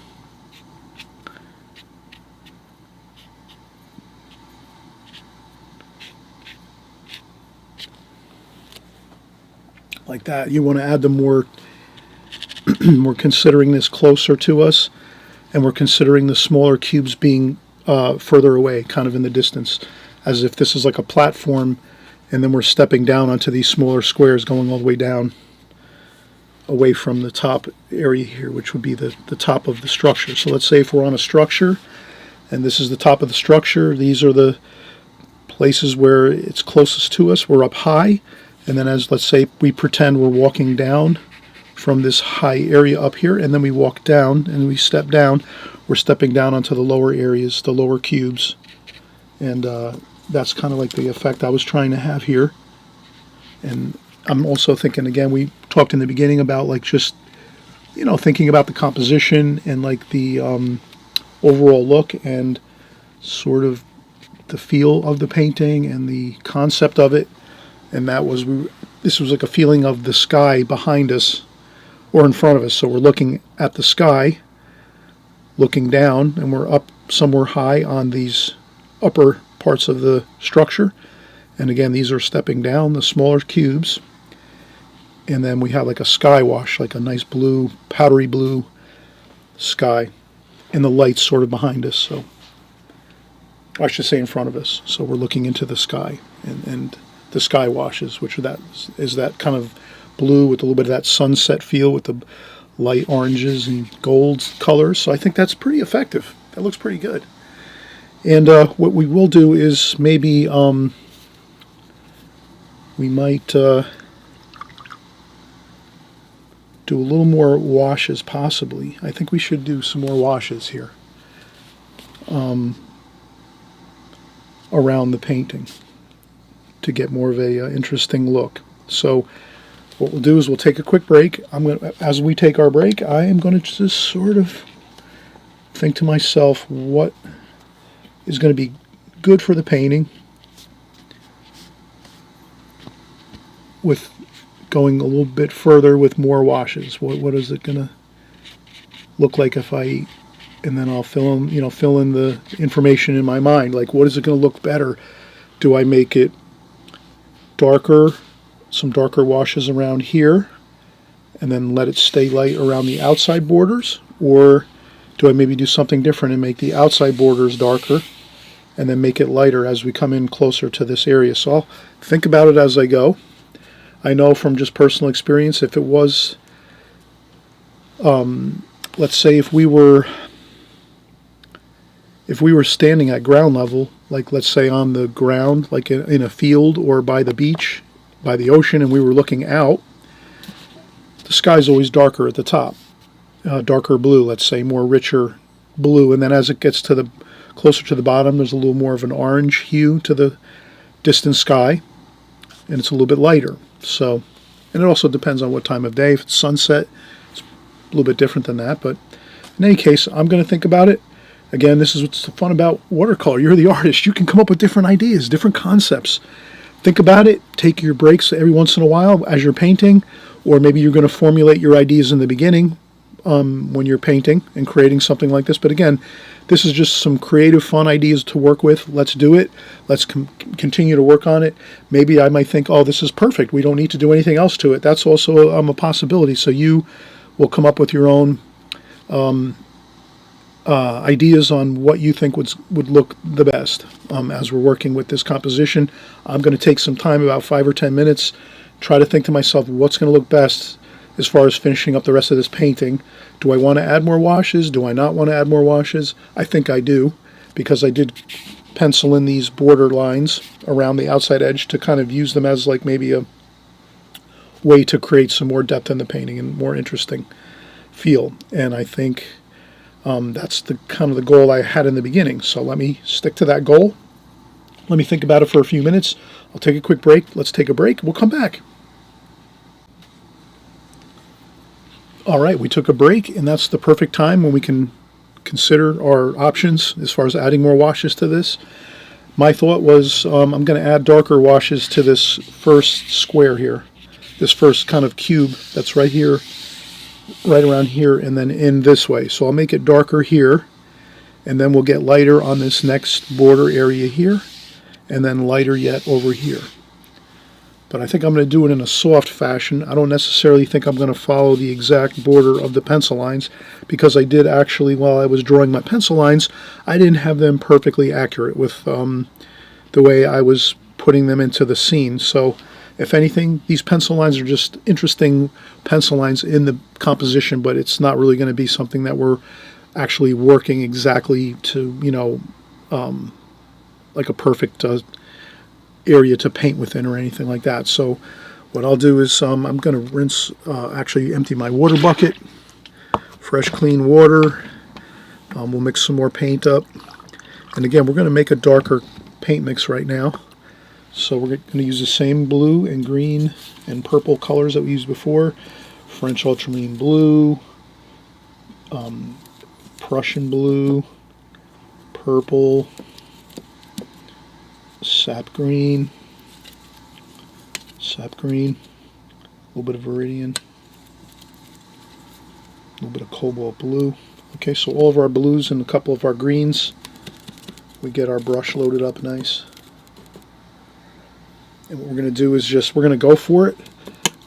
Like that. You want to add them more. We're considering this closer to us, and we're considering the smaller cubes being further away, kind of in the distance, as if this is like a platform, and then we're stepping down onto these smaller squares going all the way down away from the top area here, which would be the top of the structure. So let's say if we're on a structure, and this is the top of the structure, these are the places where it's closest to us. We're up high, and then as, let's say, we pretend we're walking down from this high area up here, and then we walk down and we step down, we're stepping down onto the lower areas, the lower cubes, and that's kind of like the effect I was trying to have here. And I'm also thinking, again, we talked in the beginning about like just, you know, thinking about the composition and like the overall look and sort of the feel of the painting and the concept of it. And that was, this was like a feeling of the sky behind us or in front of us. So we're looking at the sky, looking down, and we're up somewhere high on these upper parts of the structure. And again, these are stepping down, the smaller cubes. And then we have like a sky wash, like a nice blue, powdery blue sky. And the lights sort of behind us. So I should say in front of us. So we're looking into the sky. And the sky washes, which is that kind of blue with a little bit of that sunset feel with the light oranges and gold colors. So I think that's pretty effective. That looks pretty good. And what we will do is maybe we might do a little more washes possibly. I think we should do some more washes here around the painting to get more of a interesting look. So what we'll do is we'll take a quick break. As we take our break, I am going to just sort of think to myself what is going to be good for the painting with going a little bit further with more washes. What is it going to look like if I, and then I'll fill in the information in my mind. Like, what is it going to look better? Do I make it darker, some darker washes around here, and then let it stay light around the outside borders? Or do I maybe do something different and make the outside borders darker and then make it lighter as we come in closer to this area? So I'll think about it as I go. I know from just personal experience, if it was, let's say if we were standing at ground level, like let's say on the ground, like in a field or by the beach, by the ocean, and we were looking out, the sky's always darker at the top, darker blue, let's say, more richer blue, and then as it gets to the closer to the bottom, there's a little more of an orange hue to the distant sky, and it's a little bit lighter. So, and it also depends on what time of day. If it's sunset, it's a little bit different than that, but in any case, I'm going to think about it. Again, this is what's fun about watercolor. You're the artist. You can come up with different ideas, different concepts. Think about it. Take your breaks every once in a while as you're painting, or maybe you're going to formulate your ideas in the beginning when you're painting and creating something like this. But again, this is just some creative, fun ideas to work with. Let's do it. Let's continue to work on it. Maybe I might think, oh, this is perfect. We don't need to do anything else to it. That's also a possibility. So you will come up with your own ideas on what you think would look the best as we're working with this composition. I'm going to take some time, about 5 or 10 minutes, try to think to myself what's going to look best as far as finishing up the rest of this painting. Do I want to add more washes? Do I not want to add more washes? I think I do, because I did pencil in these border lines around the outside edge to kind of use them as like maybe a way to create some more depth in the painting and more interesting feel. And I think that's the kind of the goal I had in the beginning. So let me stick to that goal. Let me think about it for a few minutes. I'll take a quick break. Let's take a break. We'll come back. All right, we took a break, and that's the perfect time when we can consider our options as far as adding more washes to this. My thought was I'm going to add darker washes to this first square here, this first kind of cube that's right here, right around here, and then in this way. So I'll make it darker here, and then we'll get lighter on this next border area here, and then lighter yet over here. But I think I'm going to do it in a soft fashion. I don't necessarily think I'm going to follow the exact border of the pencil lines, because I did actually, while I was drawing my pencil lines, I didn't have them perfectly accurate with the way I was putting them into the scene. So if anything, these pencil lines are just interesting pencil lines in the composition, but it's not really going to be something that we're actually working exactly to, you know, like a perfect area to paint within or anything like that. So what I'll do is I'm going to rinse, actually empty my water bucket, fresh clean water. We'll mix some more paint up, and again we're going to make a darker paint mix right now. So we're going to use the same blue and green and purple colors that we used before. French ultramarine blue, Prussian blue, purple, sap green, a little bit of Viridian, a little bit of cobalt blue. Okay, so all of our blues and a couple of our greens. We get our brush loaded up nice. And what we're going to do is we're going to go for it.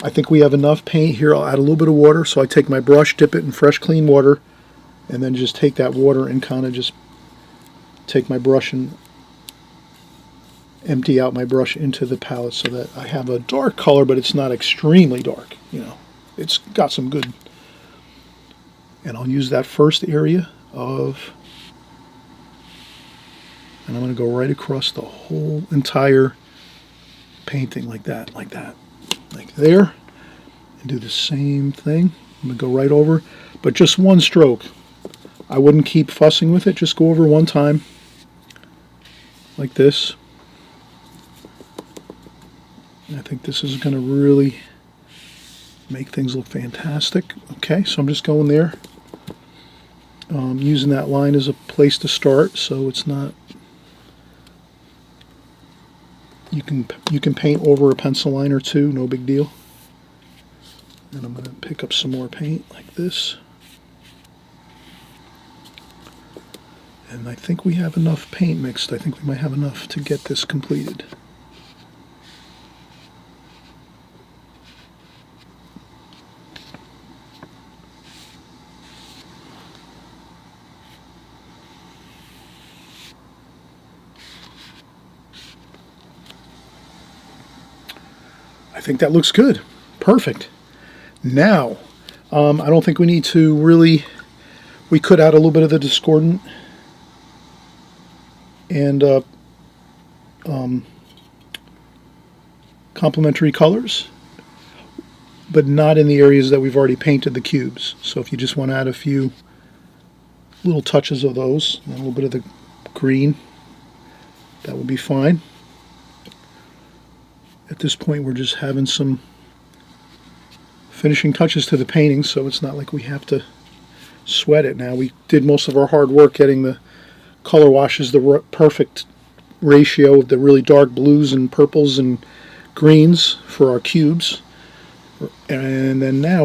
I think we have enough paint here. I'll add a little bit of water. So I take my brush, dip it in fresh clean water, and then just take that water and kind of just take my brush and empty out my brush into the palette so that I have a dark color, but it's not extremely dark. You know, it's got some good. And I'll use that first area and I'm going to go right across the whole entire painting like that, like there, and do the same thing. I'm going to go right over, but just one stroke. I wouldn't keep fussing with it. Just go over one time like this. I think this is going to really make things look fantastic. Okay, so I'm just going there, using that line as a place to start, so it's not. You can paint over a pencil line or two, no big deal. And I'm going to pick up some more paint like this. And I think we have enough paint mixed. I think we might have enough to get this completed. I think that looks good. Perfect. Now, I don't think we need to really, we could add a little bit of the discordant and complementary colors. but not in the areas that we've already painted the cubes. So if you just want to add a few little touches of those, and a little bit of the green, that would be fine. At this point, we're just having some finishing touches to the painting, so it's not like we have to sweat it now. We did most of our hard work getting the color washes the perfect ratio of the really dark blues and purples and greens for our cubes. And then now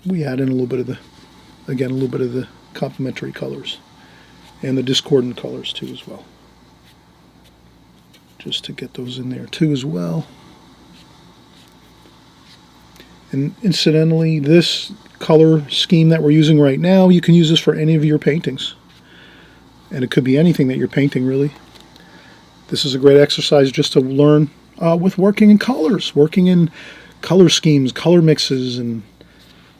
we add in a little bit of the, again, a little bit of the complementary colors and the discordant colors too as well. Just to get those in there too as well. And incidentally, this color scheme that we're using right now, you can use this for any of your paintings. And it could be anything that you're painting, really. This is a great exercise just to learn with working in colors, working in color schemes, color mixes, and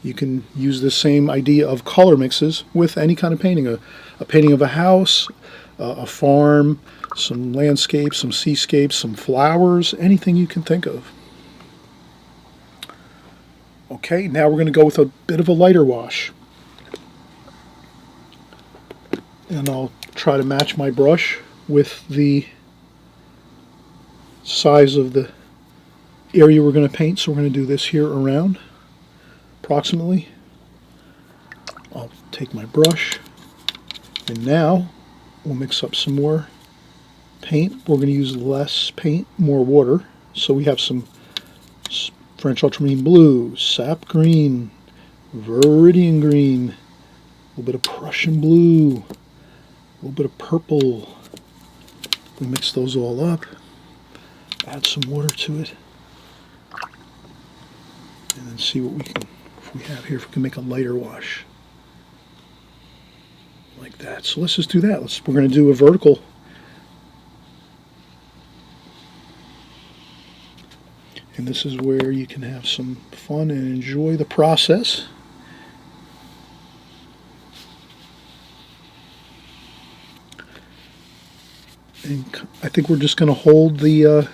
you can use the same idea of color mixes with any kind of painting. A painting of a house, a farm, some landscapes, some seascapes, some flowers, anything you can think of. Okay, now we're going to go with a bit of a lighter wash. And I'll try to match my brush with the size of the area we're going to paint. So we're going to do this here around, approximately. I'll take my brush, and now we'll mix up some more paint. We're going to use less paint, more water. So we have some French ultramarine blue, sap green, viridian green, a little bit of Prussian blue, a little bit of purple. We mix those all up, add some water to it, and then see what we can, if we have here, if we can make a lighter wash like that. So let's just do that. We're going to do a vertical. And this is where you can have some fun and enjoy the process. And I think we're just going to hold the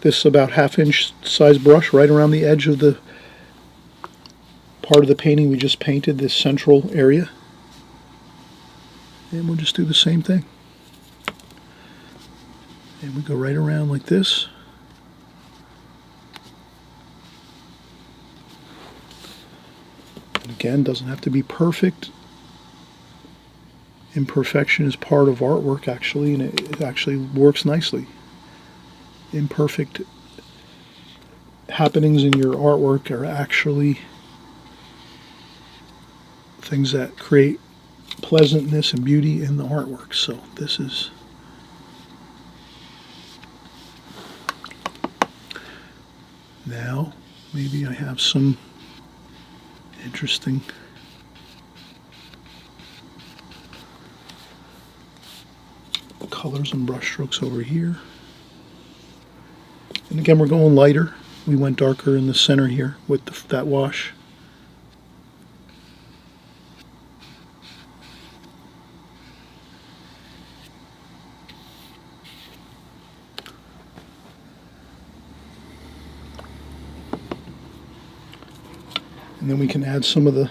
this about half-inch size brush right around the edge of the part of the painting we just painted, this central area. And we'll just do the same thing. And we go right around like this. Again, doesn't have to be perfect. Imperfection is part of artwork, actually, and it actually works nicely. Imperfect happenings in your artwork are actually things that create pleasantness and beauty in the artwork. So this is now maybe I have some interesting colors and brush strokes over here. And again, we're going lighter. We went darker in the center here with that wash. And then we can add some of the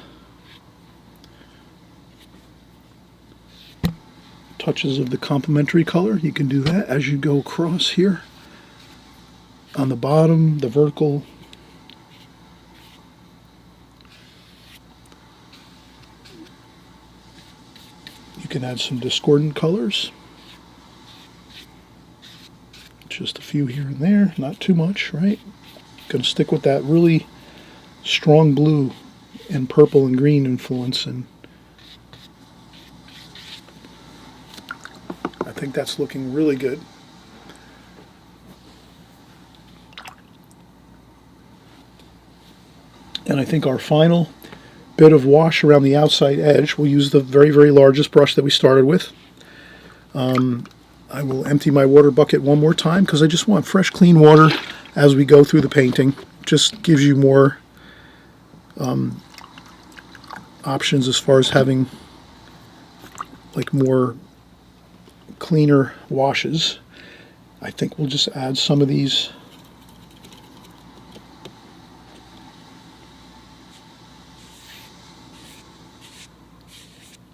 touches of the complementary color. You can do that as you go across here. On the bottom, the vertical. You can add some discordant colors. Just a few here and there, not too much, right? Going to stick with that really strong blue and purple and green influence, and I think that's looking really good. And I think our final bit of wash around the outside edge, we'll use the very, very largest brush that we started with. I will empty my water bucket one more time because I just want fresh, clean water as we go through the painting. Just gives you more options as far as having like more cleaner washes. I think we'll just add some of these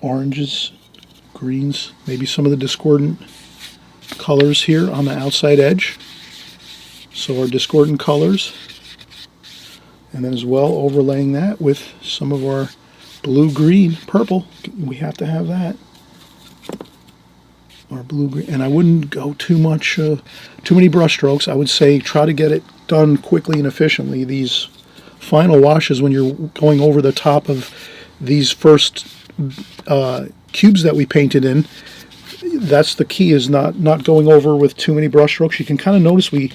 oranges, greens, maybe some of the discordant colors here on the outside edge. So our discordant colors, and then as well overlaying that with some of our blue, green, purple. We have to have that. Our blue, green, and I wouldn't go too many brush strokes. I would say try to get it done quickly and efficiently. These final washes, when you're going over the top of these first cubes that we painted in, that's the key, is not going over with too many brush strokes. You can kind of notice we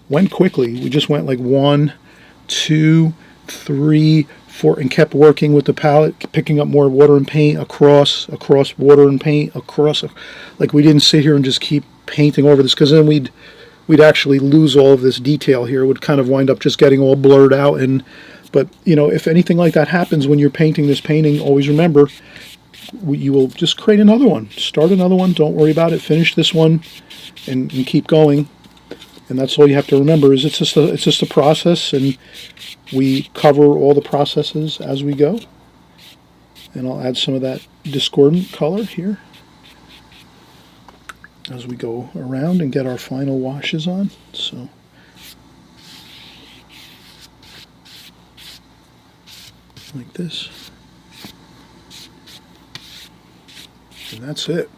went quickly. We just went like 1, 2, 3, 4, and kept working with the palette, picking up more water and paint across water and paint across. Like, we didn't sit here and just keep painting over this, because then we'd actually lose all of this detail here. It would kind of wind up just getting all blurred out. But you know, if anything like that happens when you're painting this painting, always remember, you will just create another one, start another one. Don't worry about it. Finish this one and keep going. And that's all you have to remember, is it's just a process, and we cover all the processes as we go. And I'll add some of that discordant color here as we go around and get our final washes on. So like this. And that's it.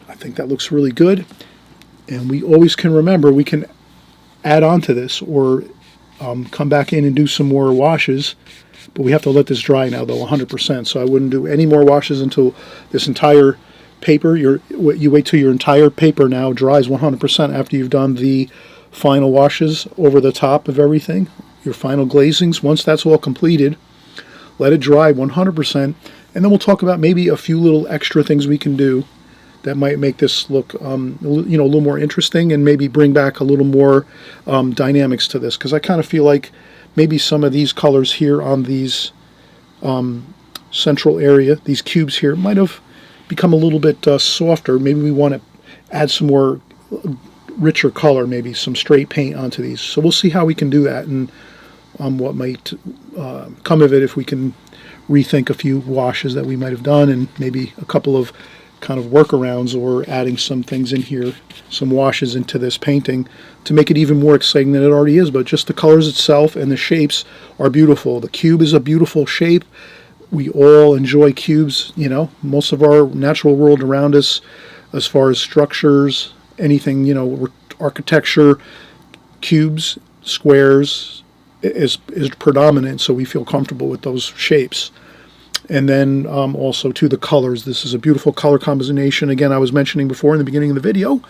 I think that looks really good. And we always can remember, we can add on to this, or come back in and do some more washes. But we have to let this dry now, though, 100%. So I wouldn't do any more washes until this entire paper, you wait till your entire paper now dries 100% after you've done the final washes over the top of everything, your final glazings. Once that's all completed, let it dry 100%, and then we'll talk about maybe a few little extra things we can do that might make this look a little more interesting, and maybe bring back a little more dynamics to this, because I kind of feel like maybe some of these colors here on these central area, these cubes here, might have become a little bit softer. Maybe we want to add some more richer color, maybe some straight paint onto these. So we'll see how we can do that, and what might come of it if we can rethink a few washes that we might have done, and maybe a couple of kind of workarounds, or adding some things in here, some washes into this painting to make it even more exciting than it already is. But just the colors itself and the shapes are beautiful. The cube is a beautiful shape. We all enjoy cubes, you know, most of our natural world around us, as far as structures, anything, you know, architecture, cubes, squares is predominant, so we feel comfortable with those shapes. And then also to the colors, this is a beautiful color combination. Again, I was mentioning before in the beginning of the video,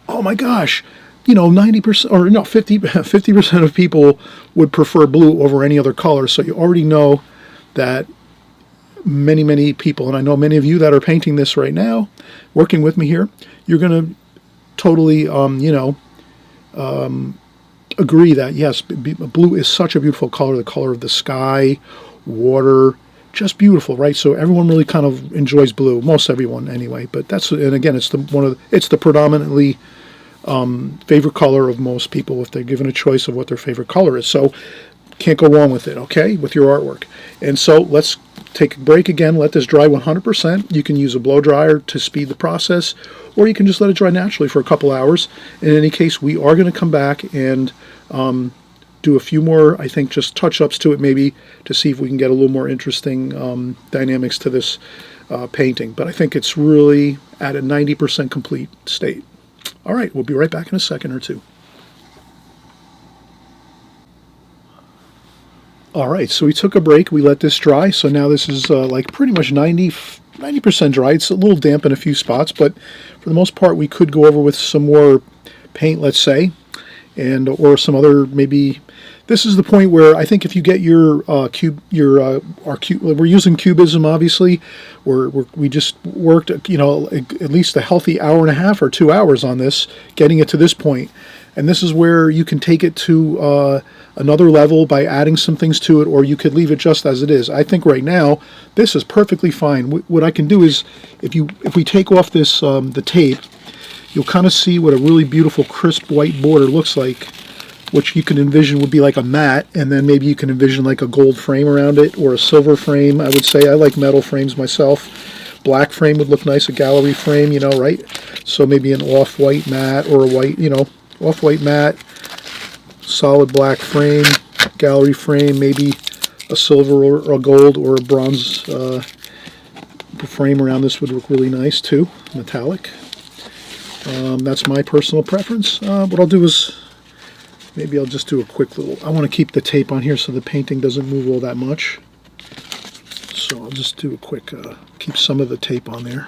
oh my gosh, you know, 90% or no, 50% of people would prefer blue over any other color. So you already know that many people, and I know many of you that are painting this right now, working with me here, you're going to totally, agree that yes, blue is such a beautiful color. The color of the sky, water, just beautiful, right? So everyone really kind of enjoys blue, most everyone anyway. But that's, and again, it's the predominantly favorite color of most people if they're given a choice of what their favorite color is. So can't go wrong with it, okay, with your artwork. And so let's take a break again, let this dry 100%. You can use a blow dryer to speed the process, or you can just let it dry naturally for a couple hours. In any case, we are going to come back and do a few more, I think, just touch-ups to it, maybe to see if we can get a little more interesting dynamics to this painting. But I think it's really at a 90% complete state. All right, we'll be right back in a second or two. All right, so we took a break. We let this dry. So now this is like pretty much 90% dry. It's a little damp in a few spots, but for the most part, we could go over with some more paint, let's say, and or some other, maybe. This is the point where I think if you get your our cube, we're using CUBISM, obviously. We just worked, you know, at least a healthy hour and a half or 2 hours on this, getting it to this point. And this is where you can take it to another level by adding some things to it, or you could leave it just as it is. I think right now this is perfectly fine. What I can do is, if we take off this the tape, you'll kind of see what a really beautiful crisp white border looks like which you can envision would be like a matte, and then maybe you can envision like a gold frame around it or a silver frame. I would say I like metal frames myself. Black frame would look nice, a gallery frame, you know, right? So maybe an off-white matte or a white, you know, off-white matte, solid black frame, gallery frame, maybe a silver or a gold or a bronze frame around this would look really nice too, metallic. That's my personal preference. What I'll do is maybe I'll just do a quick little, I want to keep the tape on here so the painting doesn't move all that much. So I'll just do a quick, keep some of the tape on there.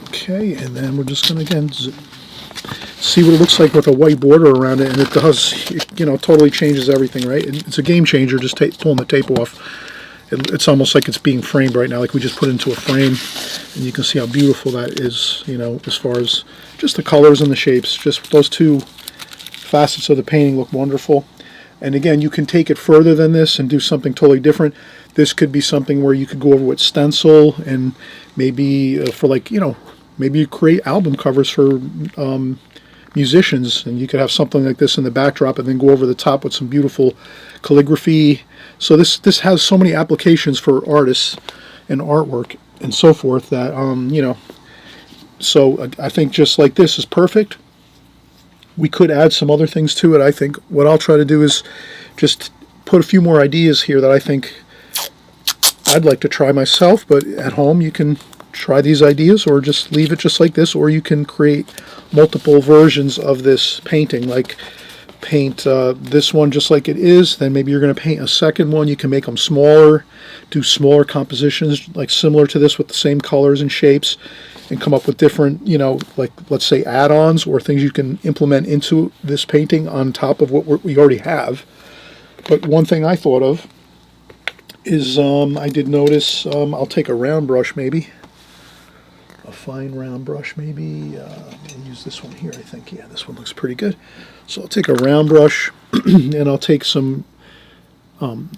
Okay, and then we're just going to, again, see what it looks like with a white border around it, and it does, you know, totally changes everything, right? It's a game changer, just pulling the tape off. It's almost like it's being framed right now, like we just put it into a frame, and you can see how beautiful that is, you know, as far as just the colors and the shapes. Just those two facets of the painting look wonderful. And again, you can take it further than this and do something totally different. This could be something where you could go over with stencil, and maybe for, like, you know, maybe you create album covers for musicians, and you could have something like this in the backdrop and then go over the top with some beautiful calligraphy. So this has so many applications for artists and artwork and so forth that, you know, so I think just like this is perfect. We could add some other things to it. I think what I'll try to do is just put a few more ideas here that I think I'd like to try myself, but at home you can try these ideas or just leave it just like this, or you can create multiple versions of this painting, like paint this one just like it is, then maybe you're going to paint a second one. You can make them smaller, do smaller compositions like similar to this with the same colors and shapes, and come up with different, you know, like let's say add-ons or things you can implement into this painting on top of what we already have. But one thing I thought of is I did notice, I'll take a round brush, maybe a fine round brush, maybe I'll use this one here. I think, yeah, this one looks pretty good. So I'll take a round brush and I'll take some,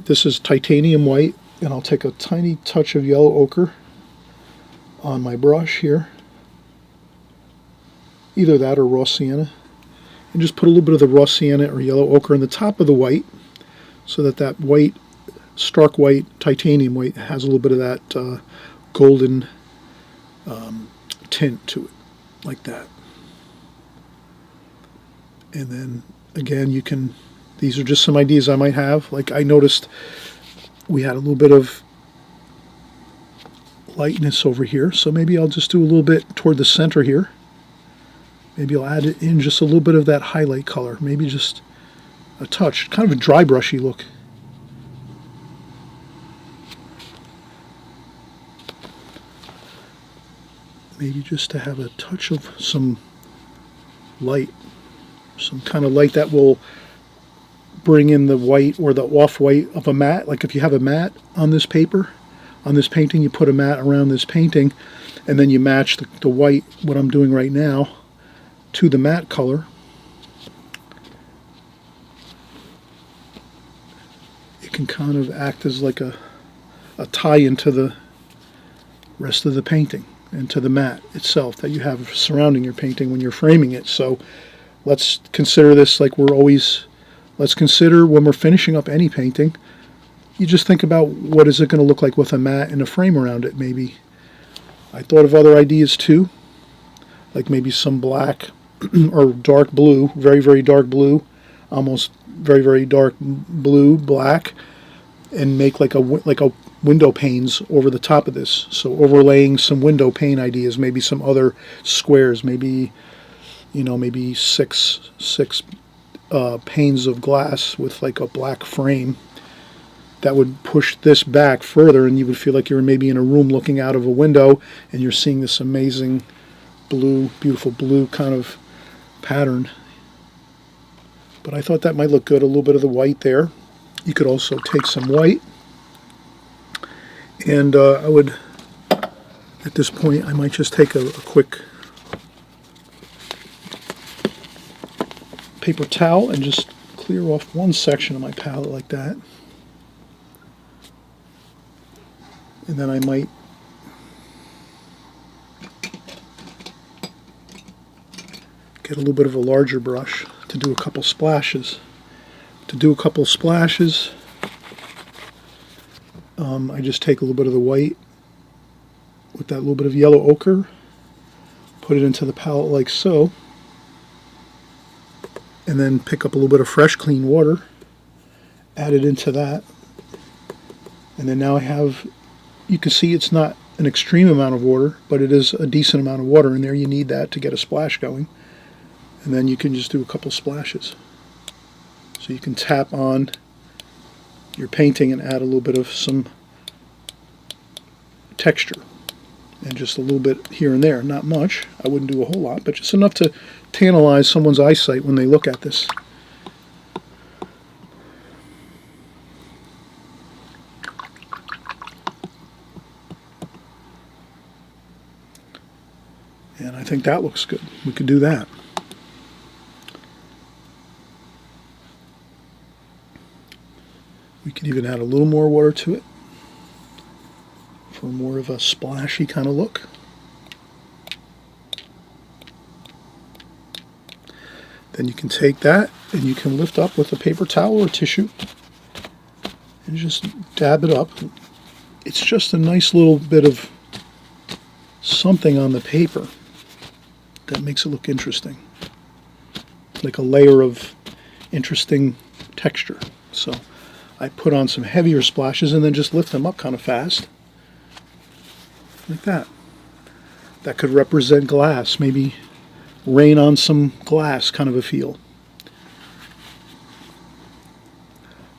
this is titanium white, and I'll take a tiny touch of yellow ochre on my brush here, either that or raw sienna, and just put a little bit of the raw sienna or yellow ochre in the top of the white, so that that white, stark white, titanium white, has a little bit of that golden tint to it, like that. And then again, you can, these are just some ideas I might have. Like I noticed we had a little bit of lightness over here, so maybe I'll just do a little bit toward the center here. Maybe I'll add it in just a little bit of that highlight color, maybe just a touch, kind of a dry brushy look. Maybe just to have a touch of some light, some kind of light that will bring in the white or the off-white of a matte. Like if you have a matte on this paper, on this painting, you put a matte around this painting, and then you match the white, what I'm doing right now, to the matte color. It can kind of act as like a tie-in to the rest of the painting and to the matte itself that you have surrounding your painting when you're framing it. So let's consider this like let's consider when we're finishing up any painting, you just think about what is it going to look like with a matte and a frame around it. Maybe I thought of other ideas too, like maybe some black or dark blue, very, very dark blue, almost very, very dark blue, black, and make like a window panes over the top of this. So overlaying some window pane ideas, maybe some other squares, maybe, you know, maybe six panes of glass with like a black frame that would push this back further, and you would feel like you're maybe in a room looking out of a window and you're seeing this amazing blue, beautiful blue kind of pattern. But I thought that might look good, a little bit of the white there. You could also take some white, and I would, at this point, I might just take a quick paper towel and just clear off one section of my palette like that. And then I might get a little bit of a larger brush to do a couple splashes. I just take a little bit of the white with that little bit of yellow ochre, put it into the palette like so, and then pick up a little bit of fresh clean water, add it into that, and then now I have, you can see it's not an extreme amount of water, but it is a decent amount of water in there. You need that to get a splash going, and then you can just do a couple splashes. So you can tap on your painting and add a little bit of some texture, and just a little bit here and there, not much. I wouldn't do a whole lot, but just enough to tantalize someone's eyesight when they look at this. And I think that looks good. We could do that. We could even add a little more water to it for more of a splashy kind of look. Then you can take that and you can lift up with a paper towel or tissue and just dab it up. It's just a nice little bit of something on the paper that makes it look interesting, like a layer of interesting texture. So I put on some heavier splashes and then just lift them up kind of fast, like that. That could represent glass, maybe rain on some glass kind of a feel.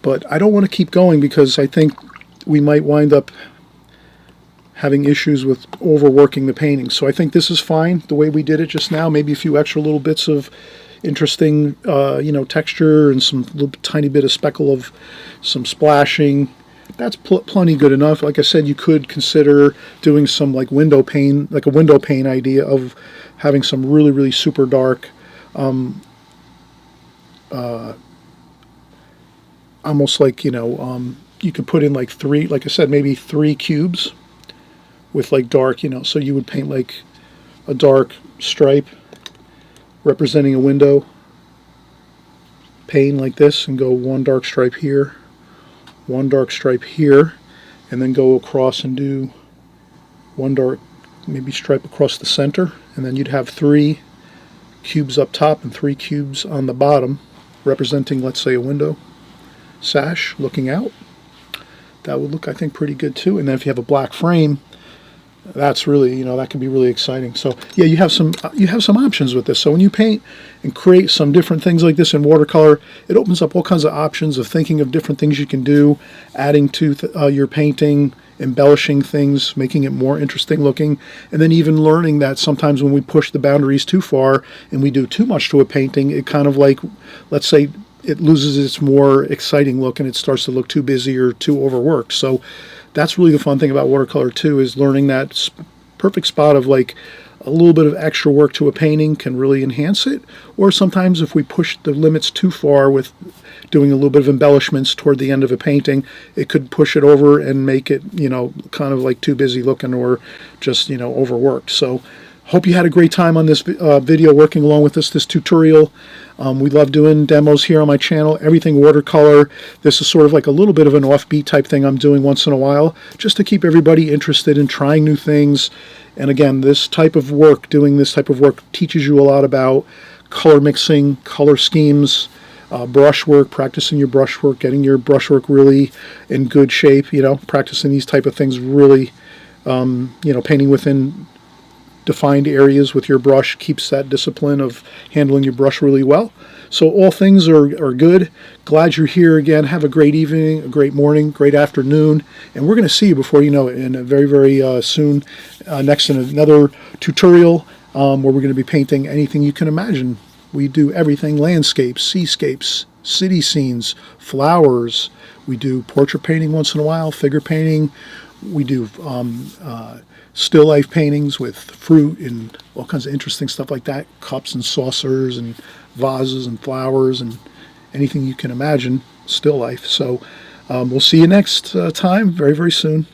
But I don't want to keep going because I think we might wind up having issues with overworking the painting. So I think this is fine the way we did it just now. Maybe a few extra little bits of interesting texture and some little tiny bit of speckle of some splashing. That's plenty good enough. Like I said, you could consider doing some like window pane, like a window pane idea of having some really, really super dark, almost like, you could put in like three, like I said, maybe 3 cubes with like dark, so you would paint like a dark stripe representing a window pane like this, and go one dark stripe here, one dark stripe here, and then go across and do one dark maybe stripe across the center, and then you'd have 3 cubes up top and 3 cubes on the bottom representing, let's say, a window sash looking out. That would look, I think, pretty good too. And then if you have a black frame, that's really, that can be really exciting. So yeah, you have some options with this. So when you paint and create some different things like this in watercolor, it opens up all kinds of options of thinking of different things you can do, adding to your painting, embellishing things, making it more interesting looking, and then even learning that sometimes when we push the boundaries too far and we do too much to a painting, it kind of like, let's say, it loses its more exciting look and it starts to look too busy or too overworked. So that's really the fun thing about watercolor too, is learning that perfect spot of like a little bit of extra work to a painting can really enhance it. Or sometimes if we push the limits too far with doing a little bit of embellishments toward the end of a painting, it could push it over and make it, kind of like too busy looking or just, overworked. So hope you had a great time on this video working along with us, this tutorial. We love doing demos here on my channel, everything watercolor. This is sort of like a little bit of an offbeat type thing I'm doing once in a while, just to keep everybody interested in trying new things. And again, this type of work, doing this type of work, teaches you a lot about color mixing, color schemes, brushwork, practicing your brushwork, getting your brushwork really in good shape, practicing these type of things really, painting within defined areas with your brush keeps that discipline of handling your brush really well. So all things are good. Glad you're here again. Have a great evening, a great morning, great afternoon, and we're going to see you before you know it in a very, very soon, next in another tutorial where we're going to be painting anything you can imagine. We do everything: landscapes, seascapes, city scenes, flowers. We do portrait painting once in a while, figure painting. We do still life paintings with fruit and all kinds of interesting stuff like that, cups and saucers and vases and flowers and anything you can imagine, still life. So we'll see you next time very, very soon.